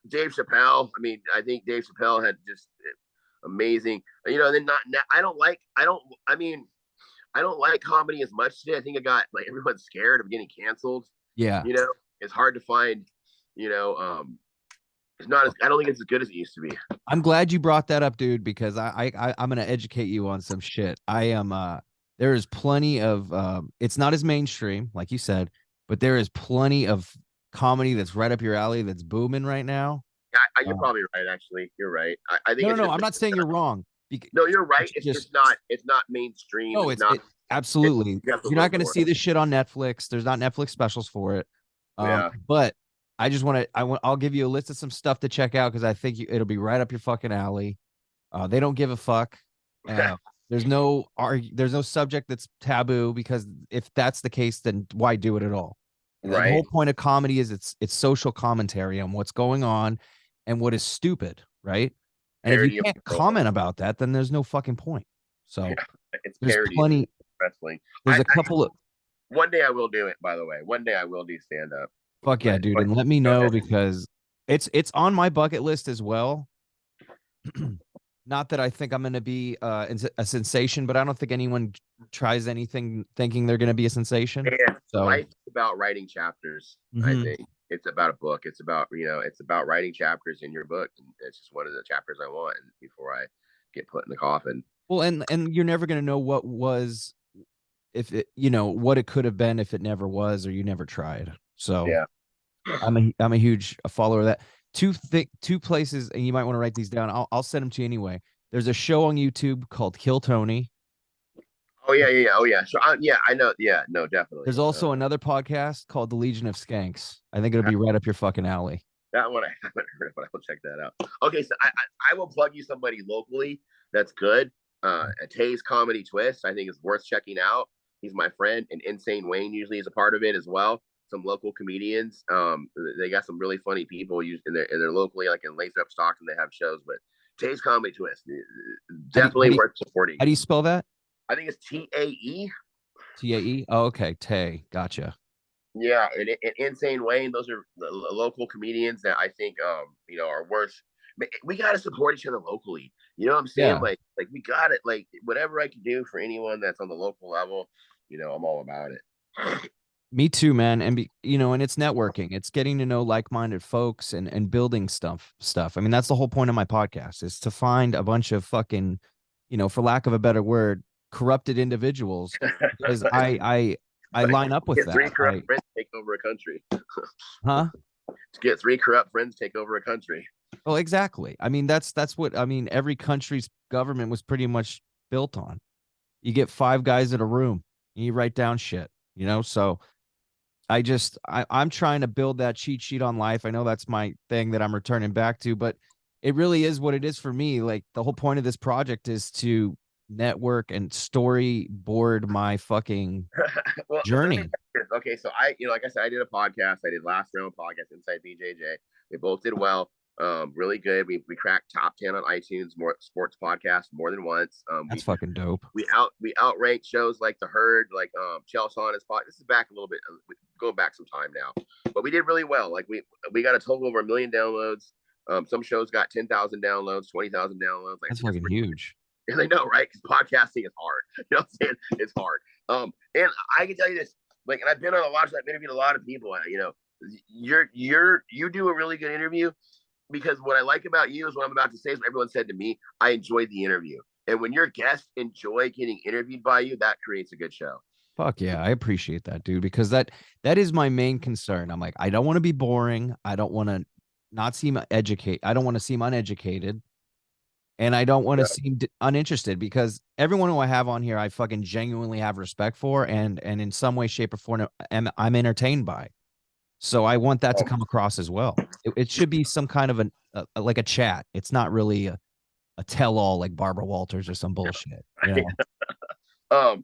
Speaker 2: Dave Chappelle. I mean, I think Dave Chappelle had just amazing. You know, and then I don't like comedy as much today. I think everyone's scared of getting canceled.
Speaker 1: Yeah.
Speaker 2: You know, it's hard to find, you know, it's not as, I don't think it's as good as it used to be.
Speaker 1: I'm glad you brought that up, dude, because I'm going to educate you on some shit. I am, there is plenty of, it's not as mainstream, like you said, but there is plenty of comedy that's right up your alley that's booming right now.
Speaker 2: You're probably right. Actually, you're right. I think
Speaker 1: no, I'm not saying you're wrong.
Speaker 2: No, you're right. It's not mainstream.
Speaker 1: No, absolutely. You're not going to see this shit on Netflix. There's not Netflix specials for it. But I just I'll give you a list of some stuff to check out because I think it'll be right up your fucking alley. They don't give a fuck. There's no subject that's taboo, because if that's the case, then why do it at all? And the whole point of comedy is it's social commentary on what's going on and what is stupid, right? And if you can't comment about that, then there's no fucking point. So
Speaker 2: it's
Speaker 1: there's plenty.
Speaker 2: Wrestling.
Speaker 1: There's a couple of
Speaker 2: One day I will do it, by the way. One day I will do stand up.
Speaker 1: Fuck yeah, dude. And let me know because it's on my bucket list as well. Not that I think I'm going to be a sensation, but I don't think anyone tries anything thinking they're going to be a sensation.
Speaker 2: Yeah,
Speaker 1: so
Speaker 2: life is about writing chapters. I think it's about a book. It's about, it's about writing chapters in your book. And it's just one of the chapters I want before I get put in the coffin.
Speaker 1: Well, and you're never going to know what was, if it, what it could have been if it never was, or you never tried. So
Speaker 2: yeah,
Speaker 1: I'm a huge follower of that. Two places, and you might want to write these down. I'll send them to you anyway. There's a show on YouTube called Kill Tony.
Speaker 2: Oh yeah. Oh yeah. So yeah, I know. Yeah, no, definitely.
Speaker 1: There's also another podcast called The Legion of Skanks. I think it'll be right up your fucking alley.
Speaker 2: That one I haven't heard, but I will check that out. Okay, so I will plug you somebody locally that's good. Tay's Comedy Twist, I think is worth checking out. He's my friend, and Insane Wayne usually is a part of it as well. Some local comedians. They got some really funny people and they're locally, like in Lathrop, Stockton, they have shows. But Tay's Comedy Twist, definitely worth supporting.
Speaker 1: How do you spell that?
Speaker 2: I think it's Tae.
Speaker 1: Tae. Oh, okay. Tay. Gotcha.
Speaker 2: Yeah, and Insane Wayne, those are the local comedians that I think are worth. We got to support each other locally. You know what I'm saying? Yeah. Like we got it. Like whatever I can do for anyone that's on the local level, I'm all about it.
Speaker 1: Me too, man. And and it's networking. It's getting to know like-minded folks and building stuff. I mean, that's the whole point of my podcast, is to find a bunch of fucking, for lack of a better word, corrupted individuals. Because I line up with that.
Speaker 2: 3 corrupt friends take over a country.
Speaker 1: Huh?
Speaker 2: To get 3 corrupt friends take over a country.
Speaker 1: Well, exactly. I mean, that's what every country's government was pretty much built on. You get 5 guys in a room and you write down shit, so I'm trying to build that cheat sheet on life. I know that's my thing that I'm returning back to, but it really is what it is for me. Like, the whole point of this project is to network and storyboard my fucking journey.
Speaker 2: Okay, so I, like I said, I did a podcast. I did last round podcast, Inside BJJ. They both did well. Really good. We cracked top 10 on iTunes, more sports podcast more than once.
Speaker 1: That's fucking dope.
Speaker 2: We outranked shows like The Herd, like Chelsea on his podcast. This is back a little bit, going back some time now, but we did really well. Like we got a total over 1 million downloads. Some shows got 10,000 downloads, 20,000 downloads. Like,
Speaker 1: that's fucking huge.
Speaker 2: And I know, right? Because podcasting is hard. You know what I'm saying? It's hard. And I can tell you this, like, and I've been on a lot of, I've interviewed a lot of people. You do a really good interview, because what I like about you is what I'm about to say is what everyone said to me. I enjoyed the interview. And when your guests enjoy getting interviewed by you, that creates a good show.
Speaker 1: Fuck yeah. I appreciate that, dude, because that is my main concern. I'm like, I don't want to be boring. I don't want to not seem educated. I don't want to seem uneducated. And I don't want to seem uninterested, because everyone who I have on here, I fucking genuinely have respect for, and in some way, shape, or form, I'm entertained by. So I want that to come across as well. It should be some kind of like a chat. It's not really a tell-all like Barbara Walters or some bullshit.
Speaker 2: So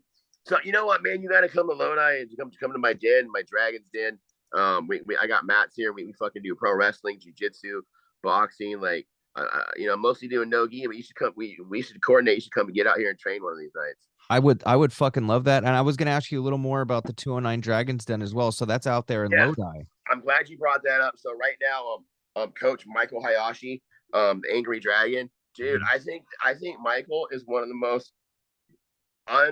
Speaker 2: you know what, man? You got to come to Lodi and come to my den, my Dragon's Den. I got mats here. We fucking do pro wrestling, jiu-jitsu, boxing, like. I'm mostly doing no-gi, but you should come. We should coordinate. You should come and get out here and train one of these nights.
Speaker 1: I would fucking love that. And I was going to ask you a little more about the 209 Dragons Den as well. So that's out there in Lodi.
Speaker 2: I'm glad you brought that up. So right now, Coach Michael Hayashi, the Angry Dragon, dude, I think Michael is one of the most how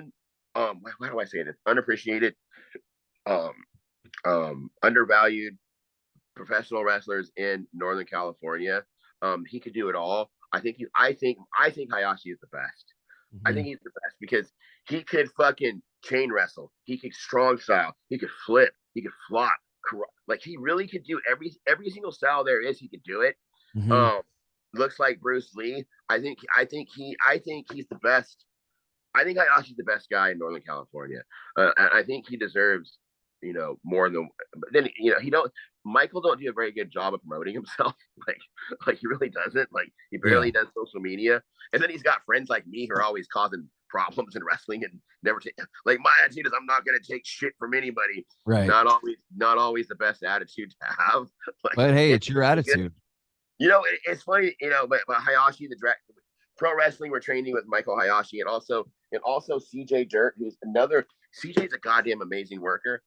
Speaker 2: do I say this? Unappreciated, undervalued professional wrestlers in Northern California. He could do it all. I think Hayashi is the best. Mm-hmm. I think he's the best because he could fucking chain wrestle. He could strong style. He could flip. He could flop. Like, he really could do every single style there is. He could do it. Mm-hmm. Looks like Bruce Lee. I think he's the best. I think Hayashi's the best guy in Northern California. And I think he deserves, more than. But then Michael don't do a very good job of promoting himself. Like he really doesn't. Like, he barely does social media. And then he's got friends like me who are always causing problems in wrestling and never take. Like, my attitude is I'm not going to take shit from anybody.
Speaker 1: Right.
Speaker 2: Not always the best attitude to have. Like,
Speaker 1: but hey, it's your attitude.
Speaker 2: It's funny. But Hayashi, pro wrestling, we're training with Michael Hayashi and also CJ Dirt, who's another CJ's a goddamn amazing worker.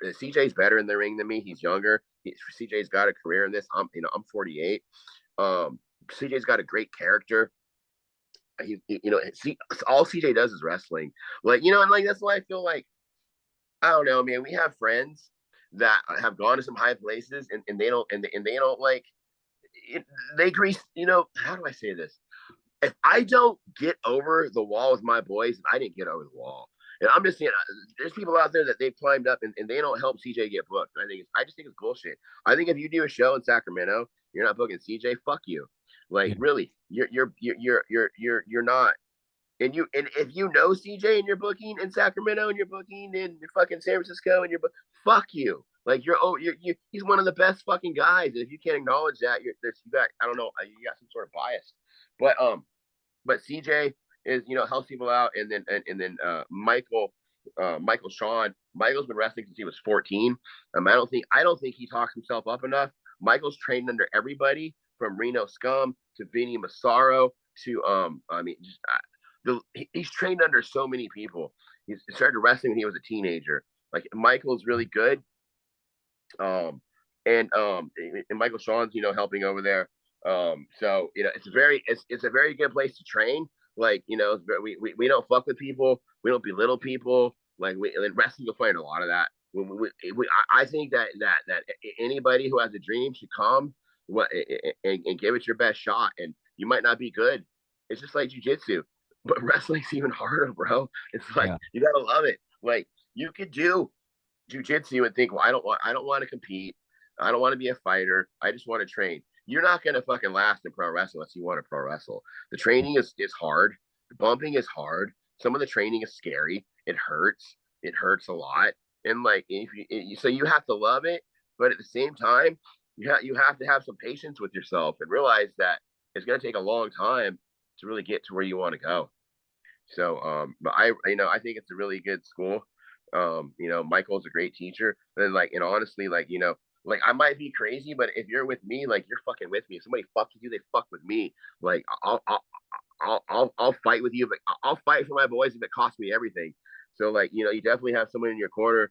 Speaker 2: CJ's better in the ring than me. He's younger. CJ's got a career in this. I'm 48. CJ's got a great character. All CJ does is wrestling. Like, and like that's why I feel like, I don't know, man. We have friends that have gone to some high places and they don't like they grease. How do I say this? If I don't get over the wall with my boys, I didn't get over the wall. And I'm just saying, there's people out there that they've climbed up and they don't help CJ get booked. I just think it's bullshit. I think if you do a show in Sacramento, you're not booking CJ. Fuck you. Like, really, you're not. And if you know CJ and you're booking in Sacramento and you're booking in fucking San Francisco and fuck you. Like, he's one of the best fucking guys. And if you can't acknowledge that, you got, I don't know, you got some sort of bias. But CJ is, helps people out, and then Michael Sean. Michael's been wrestling since he was 14. I don't think he talks himself up enough. Michael's trained under everybody from Reno Scum to Vinny Massaro to he's trained under so many people. He started wrestling when he was a teenager. Like, Michael's really good. And Michael Sean's, helping over there. So it's a very good place to train. Like, we don't fuck with people. We don't belittle people. Like, in wrestling, you'll find a lot of that. I think that anybody who has a dream should come and give it your best shot. And you might not be good. It's just like jiu-jitsu, but wrestling's even harder, bro. It's like, you gotta love it. Like, you could do jiu-jitsu and think, well, I don't want to compete. I don't want to be a fighter. I just want to train. You're not going to fucking last in pro wrestling unless you want to pro wrestle. The training is hard. The bumping is hard. Some of the training is scary. It hurts. It hurts a lot. And like, so you have to love it, but at the same time, you have to have some patience with yourself and realize that it's going to take a long time to really get to where you want to go. So, but I think it's a really good school. Michael's a great teacher. And honestly, like, I might be crazy, but if you're with me, like, you're fucking with me. If somebody fucks with you, they fuck with me. Like, I'll fight with you, but I'll fight for my boys if it costs me everything. So, like, you definitely have someone in your corner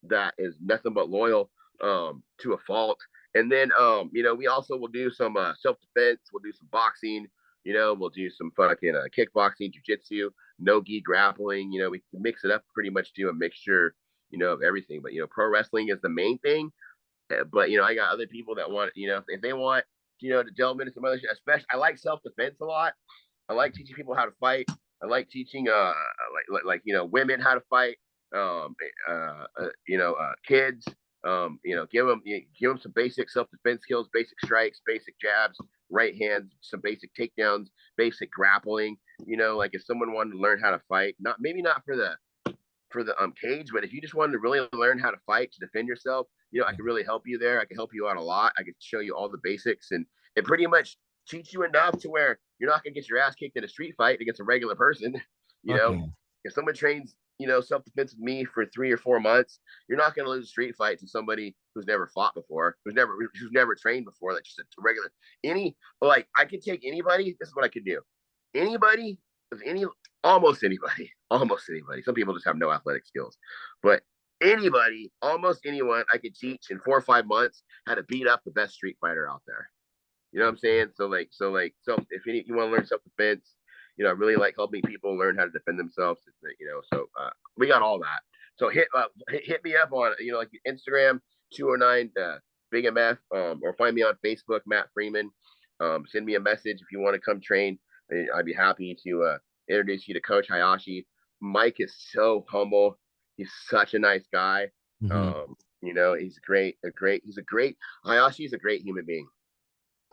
Speaker 2: that is nothing but loyal to a fault. And then we also will do some self-defense. We'll do some boxing. We'll do some fucking kickboxing, jiu-jitsu, no-gi grappling. We can mix it up, pretty much do a mixture, of everything. But, pro wrestling is the main thing. But, I got other people that want, if they want, to delve into some other shit. Especially, I like self-defense a lot. I like teaching people how to fight. I like teaching, women how to fight. Kids. Give them some basic self-defense skills, basic strikes, basic jabs, right hands, some basic takedowns, basic grappling. Like, if someone wanted to learn how to fight, maybe not for the cage, but if you just wanted to really learn how to fight to defend yourself, I could really help you there. I can help you out a lot. I could show you all the basics and pretty much teach you enough to where you're not gonna get your ass kicked in a street fight against a regular person. If someone trains, self-defense with me for 3 or 4 months, you're not gonna lose a street fight to somebody who's never fought before, who's never trained before. That's just a regular. I could take anybody. This is what I could do. Anybody, almost anybody. Some people just have no athletic skills, but anybody, almost anyone, I could teach in 4 or 5 months how to beat up the best street fighter out there. You know what I'm saying? So if you want to learn self-defense, I really like helping people learn how to defend themselves. So we got all that. So hit me up on like Instagram 209 Big MF, or find me on Facebook, Matt Freeman. Send me a message if you want to come train. I'd be happy to introduce you to Coach Hayashi. Mike is so humble. He's such a nice guy. Mm-hmm. He's Hayashi's a great human being.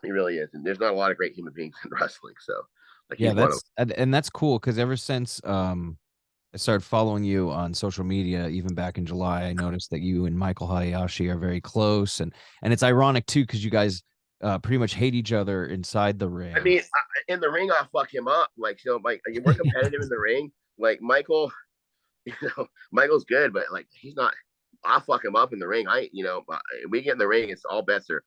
Speaker 2: He really is. And there's not a lot of great human beings in wrestling. So
Speaker 1: that's cool. Cause ever since, I started following you on social media, even back in July, I noticed that you and Michael Hayashi are very close. And it's ironic too, cause you guys pretty much hate each other inside the ring.
Speaker 2: I mean, in the ring, I'll fuck him up. Like, Mike, we're competitive in the ring. Like, Michael, Michael's good, but like, he's not. I'll fuck him up in the ring. We get in the ring, it's all bets are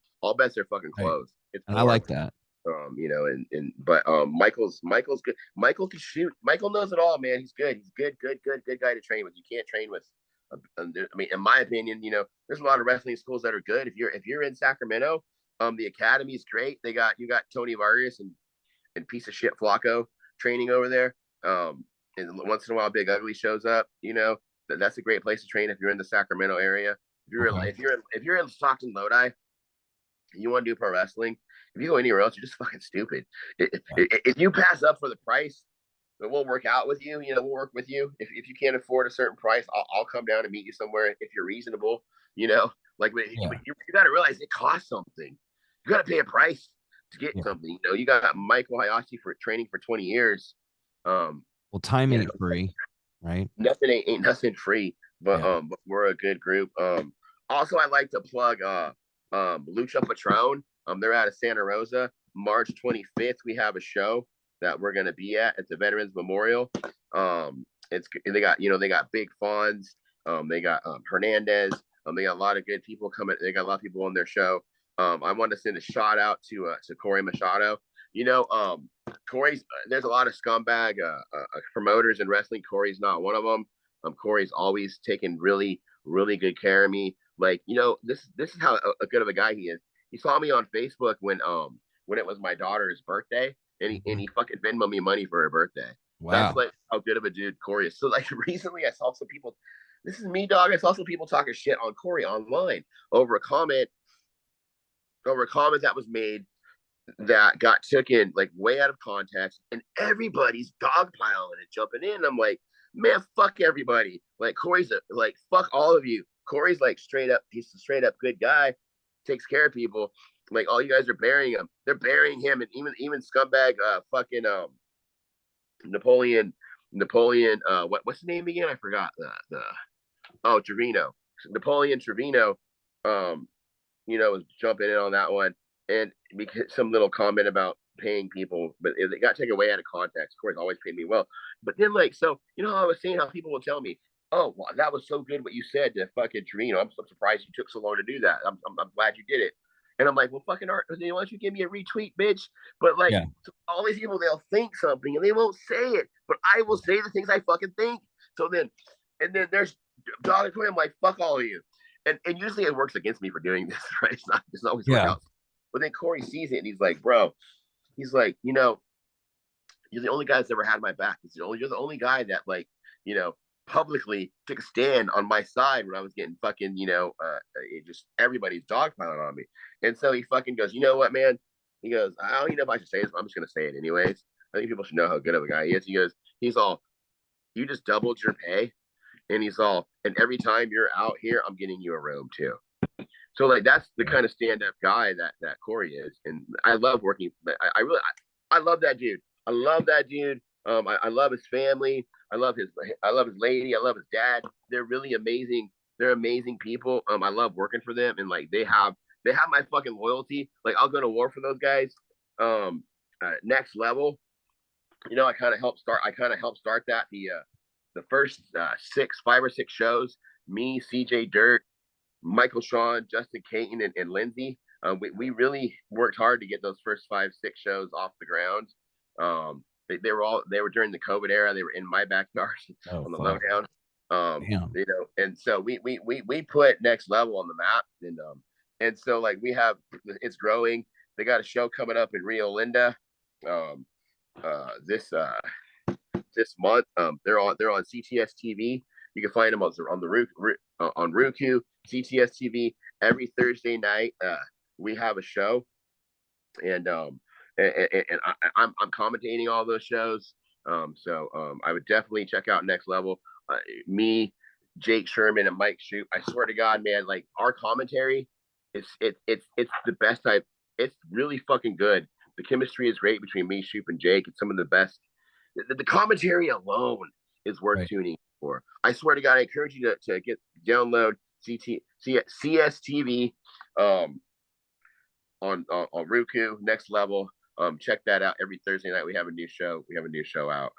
Speaker 2: fucking closed.
Speaker 1: And I like that.
Speaker 2: But Michael's good. Michael can shoot. Michael knows it all, man. He's good. He's good guy to train with. You can't train with. I mean, in my opinion, there's a lot of wrestling schools that are good. If you're in Sacramento, the academy is great. You got Tony Vargas and piece of shit Flacco training over there. And once in a while, Big Ugly shows up. That's a great place to train if you're in the Sacramento area. If you're in Stockton Lodi, you want to do pro wrestling. If you go anywhere else, you're just fucking stupid. If you pass up for the price, we'll work out with you. We'll work with you. If you can't afford a certain price, I'll come down and meet you somewhere if you're reasonable. You got to realize it costs something. You got to pay a price to get something. You got Michael Hayashi for training for 20 years.
Speaker 1: Well, time ain't free, right?
Speaker 2: Nothing ain't nothing free, but we're a good group. Also, I like to plug Lucha Patron. They're out of Santa Rosa. March 25th, we have a show that we're gonna be at the Veterans Memorial. They got Big Fonz. They got Hernandez. They got a lot of good people coming. They got a lot of people on their show. I want to send a shout out to Corey Machado. Corey's there's a lot of scumbag promoters in wrestling. Corey's not one of them. Corey's always taken really, really good care of me. This is how good of a guy he is. He saw me on Facebook when it was my daughter's birthday, and he fucking Venmo me money for her birthday. Wow. That's how good of a dude Corey is. So recently I saw some people. This is me, dog. I saw some people talking shit on Corey online over a comment that was made that got taken way out of context, and everybody's dogpiling and jumping in. I'm like, man, fuck everybody. Corey's fuck all of you. Corey's he's a straight up good guy, takes care of people. All you guys are burying him. They're burying him, and even scumbag fucking Napoleon what's the name again? I forgot Trevino. Napoleon Trevino was jumping in on that one, and because some little comment about paying people, but it got taken away out of context. Corey's always paid me well, but then how I was saying how people will tell me, oh, well, that was so good what you said to fucking Trevino. I'm so surprised you took so long to do that. I'm glad you did it. And I'm like, well, fucking Art, why don't you give me a retweet, bitch? But all these people, they'll think something and they won't say it, but I will say the things I fucking think. So then there's Dog Toy. I'm like, fuck all of you. And usually it works against me for doing this, right? It's not always work out. But then Corey sees it and he's like, bro, he's like, you're the only guy that's ever had my back. You're the only guy that publicly took a stand on my side when I was getting fucking, just everybody's dogpiling on me. And so he fucking goes, you know what, man? He goes, I don't even know if I should say this, but I'm just going to say it anyways. I think people should know how good of a guy he is. He goes, he's all, you just doubled your pay. And he's all, and every time you're out here, I'm getting you a room too. So that's the kind of stand-up guy that Corey is. And I love working. I love that dude. I love that dude. I love his family. I love his lady. I love his dad. They're really amazing. They're amazing people. I love working for them, and they have my fucking loyalty. I'll go to war for those guys. Next level, I kind of helped start that the first 5 or 6 shows. Me, CJ Dirt, Michael Sean, Justin Caton, and Lindsay. We really worked hard to get those first 5, 6 shows off the ground. They were during the COVID era. They were in my backyard on the lowdown. And so we put Next Level on the map, and so it's growing. They got a show coming up in Rio Linda this month. They're on CTS TV. You can find them on Roku, CTS TV. Every Thursday night we have a show, and I'm commentating all those shows. So I would definitely check out Next Level. Me, Jake Sherman, and Mike Shoot. I swear to God, man, our commentary, it's the best type. It's really fucking good. The chemistry is great between me, Shoop, and Jake. It's some of the best. The commentary alone is worth tuning for. I swear to God, I encourage you to download CSTV on Roku, Next Level. Check that out. Every Thursday night we have a new show. We have a new show out.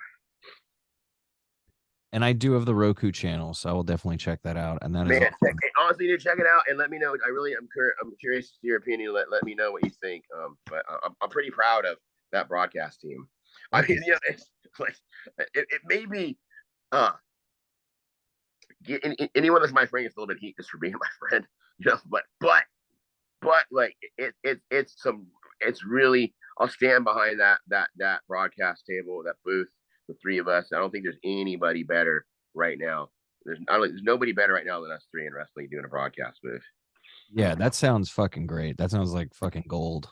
Speaker 1: And I do have the Roku channel, so I will definitely check that out. And that is awesome.
Speaker 2: Honestly, dude, check it out and let me know. I'm curious to your opinion. Let me know what you think. But I'm pretty proud of that broadcast team. I mean, yeah, it's like it may be anyone that's my friend gets a little bit of heat just for being my friend, but like it's really, I'll stand behind that broadcast table, that booth, the three of us. I don't think there's anybody better right now. There's nobody better right now than us three in wrestling doing a broadcast booth.
Speaker 1: Yeah, that sounds fucking great. That sounds like fucking gold.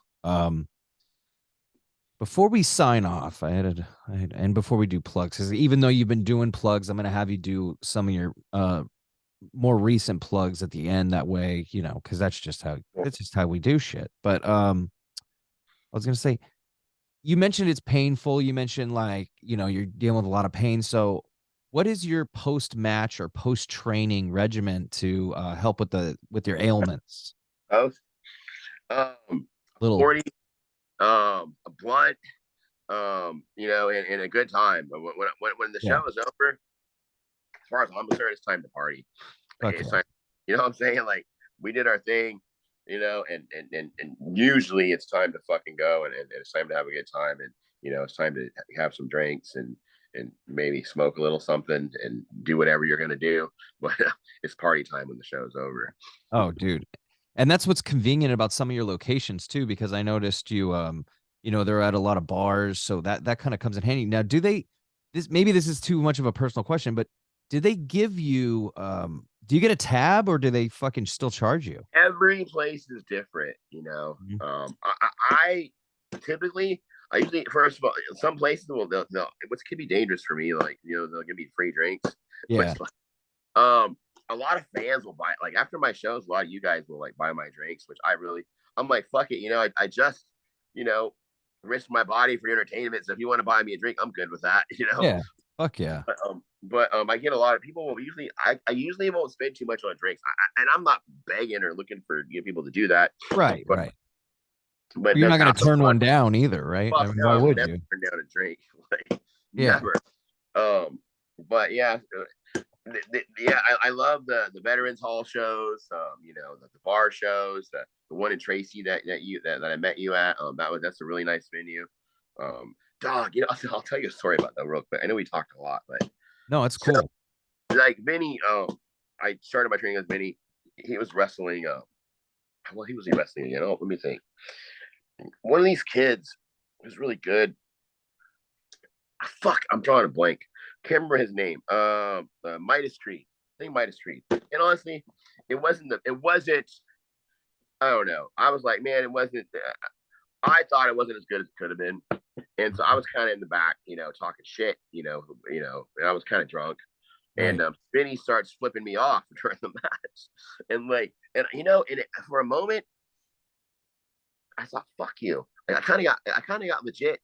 Speaker 1: Before we sign off, and before we do plugs, because even though you've been doing plugs, I'm gonna have you do some of your more recent plugs at the end. That way, because that's just how we do shit. But I was gonna say, you mentioned it's painful. You mentioned you're dealing with a lot of pain. So, what is your post match or post training regimen to help with your ailments?
Speaker 2: Both, 40, a blunt, and a good time. When the show is over, as far as I'm concerned, it's time to party. It's time, you know what I'm saying? Like, we did our thing, and usually it's time to fucking go, and it's time to have a good time, and it's time to have some drinks and maybe smoke a little something and do whatever you're gonna do. But it's party time when the show's over.
Speaker 1: Oh, dude. And that's what's convenient about some of your locations too, because I noticed they're at a lot of bars, so that kind of comes in handy. Now, maybe this is too much of a personal question, but do they give you do you get a tab, or do they fucking still charge you?
Speaker 2: Every place is different, Mm-hmm. I usually, first of all, some places they'll which could be dangerous for me, like they'll give me free drinks.
Speaker 1: Yeah.
Speaker 2: But, a lot of fans will buy, like, after my shows, a lot of you guys will like buy my drinks, which I'm like, fuck it, I just risk my body for entertainment. So if you want to buy me a drink, I'm good with that.
Speaker 1: Yeah. Fuck yeah.
Speaker 2: But I get a lot of people will usually, I usually won't spend too much on drinks, and I'm not begging or looking for people to do that.
Speaker 1: Right. Right.
Speaker 2: But
Speaker 1: you're not going to turn one down either, right?
Speaker 2: Fuck,
Speaker 1: I mean, why would you?
Speaker 2: Turn down a drink, like,
Speaker 1: yeah.
Speaker 2: Never. But yeah. I love the Veterans Hall shows, the bar shows, the one in Tracy that I met you at. That's a really nice venue. Dog, I'll tell you a story about that real quick. I know we talked a lot, but
Speaker 1: no, it's cool.
Speaker 2: Like Vinny, I started my training with Vinny. He was wrestling. Well, he was wrestling. Let me think. One of these kids was really good. Fuck, I'm drawing a blank. Can't remember his name. Midas Tree. I think Midas Tree. And honestly, it wasn't. I don't know. I was like, man, it wasn't. I thought it wasn't as good as it could have been, and so I was kind of in the back, talking shit, and I was kind of drunk, and Vinny starts flipping me off during the match, and for a moment, I thought, fuck you. And I kind of got legit,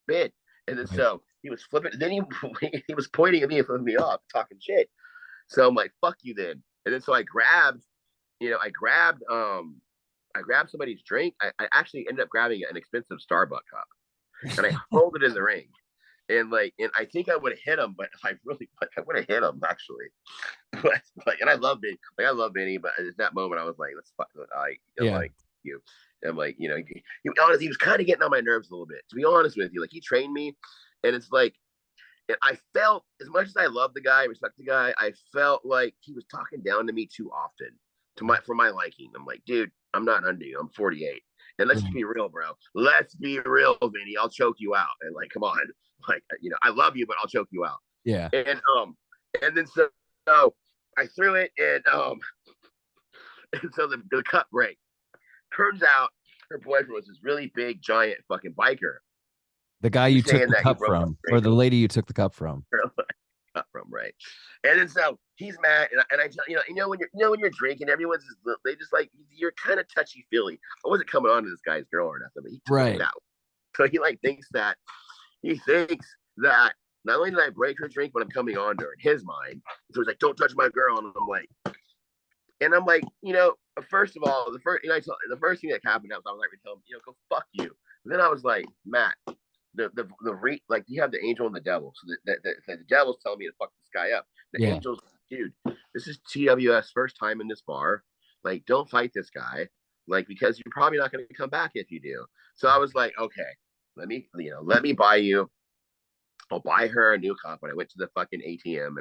Speaker 2: bit, and then so he was flipping. Then he was pointing at me and flipping me off, talking shit. So I'm like, fuck you then. And then so I grabbed somebody's drink. I actually ended up grabbing an expensive Starbucks cup, and I rolled it in the ring. And I think I would have hit him, but I would have hit him actually. But and I love Vinny, but at that moment I was like, let's fuck. Like you. I'm like, he was kind of getting on my nerves a little bit, to be honest with you. Like, he trained me, and it's like, I felt, as much as I love the guy, respect the guy, I felt like he was talking down to me too often for my liking. I'm like, dude, I'm not under you. I'm 48. And let's just be real, bro. Let's be real, Vinny. I'll choke you out. And like, come on. Like, I love you, but I'll choke you out.
Speaker 1: Yeah.
Speaker 2: And then so I threw it, and so the cup break. Turns out her boyfriend was this really big, giant fucking biker.
Speaker 1: The guy you took the cup from, or the lady you took the cup from.
Speaker 2: Right. And then so he's mad, and I tell when you're drinking, everyone's they just like, you're kind of touchy feely. I wasn't coming on to this guy's girl or nothing, but he took it out. So he thinks that not only did I break her drink, but I'm coming on to her in his mind. So he's like, don't touch my girl, and I'm like, first of all, the first thing that happened, I was like, tell him, go fuck you. And then I was like, Matt, you have the angel and the devil. So the devil's telling me to fucking this guy up. The
Speaker 1: Yeah.
Speaker 2: Angels, dude, this is TWF's first time in this bar. Like, don't fight this guy. Like, because you're probably not going to come back if you do. So I was like, okay, let me buy you. I'll buy her a new cup. When I went to the fucking ATM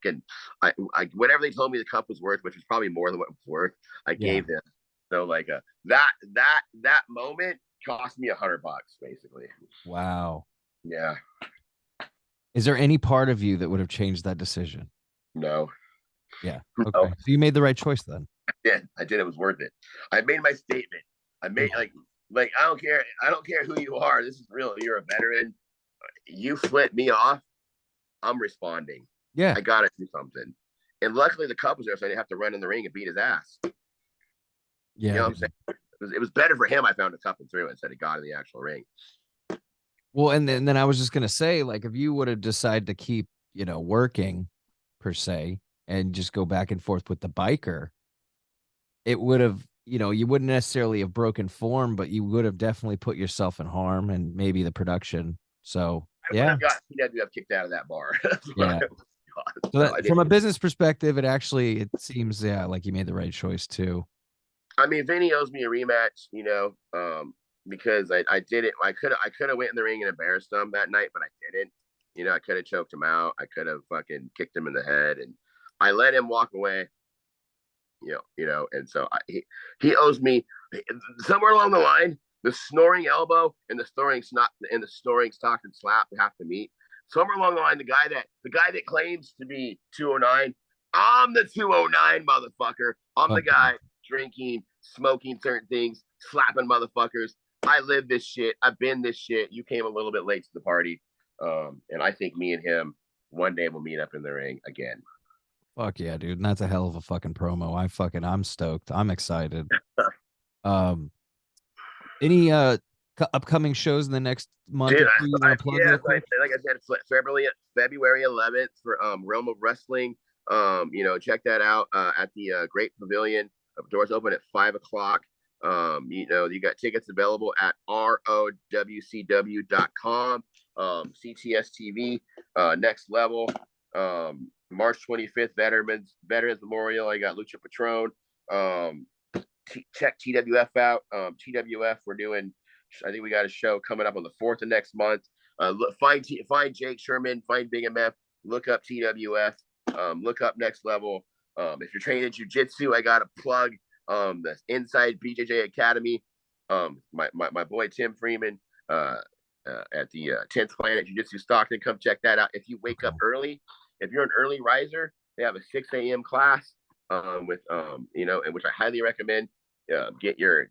Speaker 2: and I whatever they told me the cup was worth, which was probably more than what it was worth, I gave them. So like that moment cost me $100 basically.
Speaker 1: Wow.
Speaker 2: Yeah.
Speaker 1: Is there any part of you that would have changed that decision?
Speaker 2: No.
Speaker 1: Yeah. Okay. So you made the right choice then.
Speaker 2: I did. It was worth it. I made my statement. I made like I don't care. I don't care who you are. This is real. You're a veteran. You flip me off, I'm responding.
Speaker 1: Yeah.
Speaker 2: I gotta do something. And luckily the cup was there, so I didn't have to run in the ring and beat his ass.
Speaker 1: Yeah.
Speaker 2: You know what I'm saying? It was better for him. I found a cup and threw it instead of got in the actual ring.
Speaker 1: Well, and then I was just gonna say, like, if you would have decided to keep, working per se and just go back and forth with the biker, it would have, you wouldn't necessarily have broken form, but you would have definitely put yourself in harm and maybe the production. So
Speaker 2: I would have got TWF kicked out of that bar.
Speaker 1: Yeah. So from a business perspective, it seems like you made the right choice too.
Speaker 2: I mean, Vinny owes me a rematch, because I did it. I could have went in the ring and embarrassed him that night, but I didn't. I could have choked him out. I could have fucking kicked him in the head, and I let him walk away. And so he owes me somewhere along the line. The snoring elbow and the snoring Stockton slap have to meet. Somewhere along the line, the guy that claims to be 209, I'm the 209 motherfucker. I'm the guy drinking, smoking certain things, slapping motherfuckers. I live this shit. I've been this shit. You came a little bit late to the party. And I think me and him one day will meet up in the ring again.
Speaker 1: Fuck yeah, dude. And that's a hell of a fucking promo. I'm stoked. I'm excited. Any upcoming shows in the next month or two you want to plug real quick?
Speaker 2: Like I said, February 11th for Realm of Wrestling. Check that out at the Great Pavilion. Doors open at 5:00. You got tickets available at rowcw.com. CTS TV, Next Level. March 25th, Veterans Memorial. I got Lucha Patron. Check TWF out. TWF, we're doing. I think we got a show coming up on the 4th of next month. Find Jake Sherman. Find Big MF. Look up TWF. Look up Next Level. If you're training in jiu-jitsu, I got a plug. The Inside BJJ Academy. My boy Tim Freeman at the 10th Planet Jiu-Jitsu Stockton. Come check that out. If you wake up early, if you're an early riser, they have a 6 a.m. class and which I highly recommend. Get your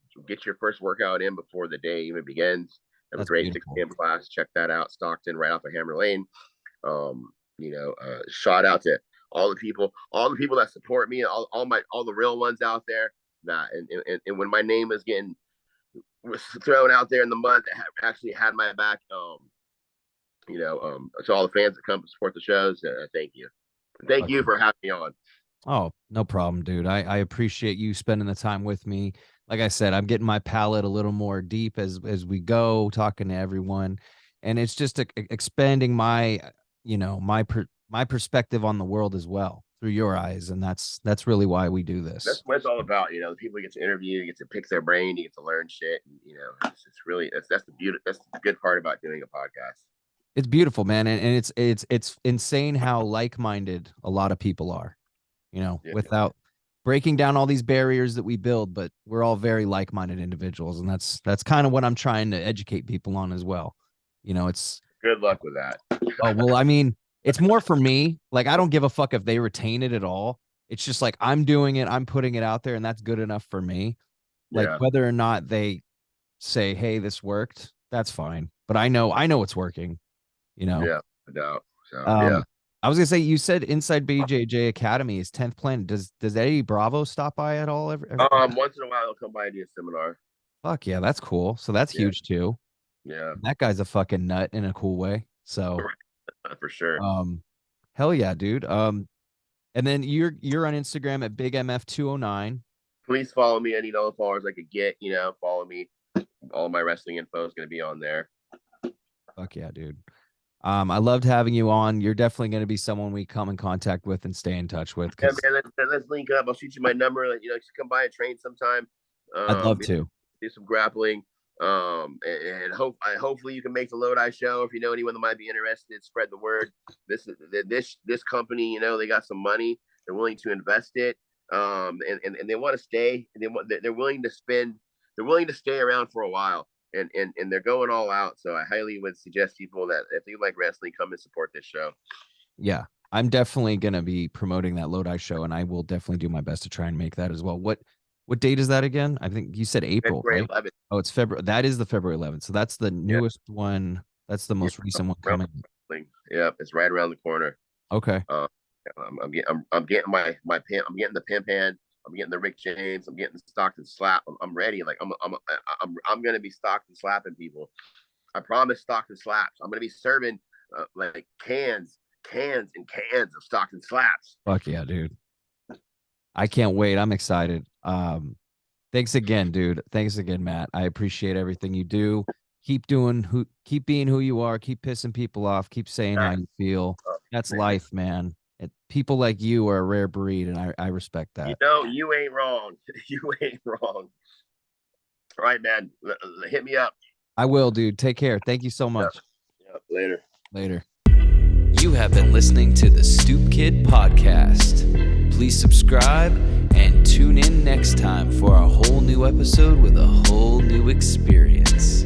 Speaker 2: first workout in before the day even begins. Have a great beautiful 6 a.m. class. Check that out. Stockton, right off of Hammer Lane. Shout out to all the people that support me, all the real ones out there. That and when my name was thrown out there in the mud, that actually had my back. To all the fans that come to support the shows, thank you. Thank you for having me on.
Speaker 1: Oh, no problem, dude. I appreciate you spending the time with me. Like I said, I'm getting my palate a little more deep as we go, talking to everyone, and it's just expanding my my perspective on the world as well through your eyes, and that's really why we do this.
Speaker 2: That's what it's all about. The people you get to interview, you get to pick their brain, you get to learn shit, and it's really that's the good part about doing a podcast.
Speaker 1: It's beautiful, man, and it's insane how like-minded a lot of people are. Without breaking down all these barriers that we build, but we're all very like-minded individuals, and that's kind of what I'm trying to educate people on as well. It's
Speaker 2: good luck with that.
Speaker 1: Oh, well, I mean, it's more for me. Like, I don't give a fuck if they retain it at all. It's just like I'm doing it, I'm putting it out there, and that's good enough for me. Like whether or not they say, "Hey, this worked," that's fine. But I know it's working.
Speaker 2: Yeah, no doubt. So,
Speaker 1: I was gonna say, you said Inside BJJ Academy is 10th Planet. Does Eddie Bravo stop by at all? Every
Speaker 2: once in a while, he'll come by and do a seminar.
Speaker 1: Fuck yeah, that's cool. So that's huge too.
Speaker 2: Yeah,
Speaker 1: that guy's a fucking nut in a cool way. So
Speaker 2: for sure.
Speaker 1: Hell yeah, dude. And then you're on Instagram at Big MF 209.
Speaker 2: Please follow me. I need all the followers I could get. Follow me. All my wrestling info is gonna be on there.
Speaker 1: Fuck yeah, dude. I loved having you on. You're definitely going to be someone we come in contact with and stay in touch with.
Speaker 2: Yeah, man, let's link up. I'll shoot you my number. Just come by and train sometime.
Speaker 1: I'd love to
Speaker 2: do some grappling. Hopefully you can make the Lodi show. If you know anyone that might be interested, spread the word. This company, they got some money. They're willing to invest it. And they want to stay. They're willing to spend. They're willing to stay around for a while. And they're going all out. So I highly would suggest people that if you like wrestling, come and support this show.
Speaker 1: Yeah, I'm definitely going to be promoting that Lodi show, and I will definitely do my best to try and make that as well. What date is that again? I think you said April,
Speaker 2: February
Speaker 1: right?
Speaker 2: 11th.
Speaker 1: Oh, it's February. That is the February 11th. So that's the newest one. That's the most recent one coming.
Speaker 2: Yeah, it's right around the corner.
Speaker 1: Okay.
Speaker 2: I'm getting my pimp. I'm getting the pimp hand. I'm getting the Rick James. I'm getting the Stockton slap. I'm ready. Like I'm gonna be Stockton slapping people. I promise Stockton slaps. I'm gonna be serving like cans and cans of Stockton slaps.
Speaker 1: Fuck yeah, dude. I can't wait. I'm excited. Thanks again, dude. Thanks again, Matt. I appreciate everything you do. Keep being who you are. Keep pissing people off. Keep saying how you feel. That's life, man. People like you are a rare breed, and I respect that.
Speaker 2: You ain't wrong. You ain't wrong. All right, man. Hit me up.
Speaker 1: I will, dude. Take care. Thank you so much.
Speaker 2: Later.
Speaker 1: Later. You have been listening to the Stoop Kid Podcast. Please subscribe and tune in next time for a whole new episode with a whole new experience.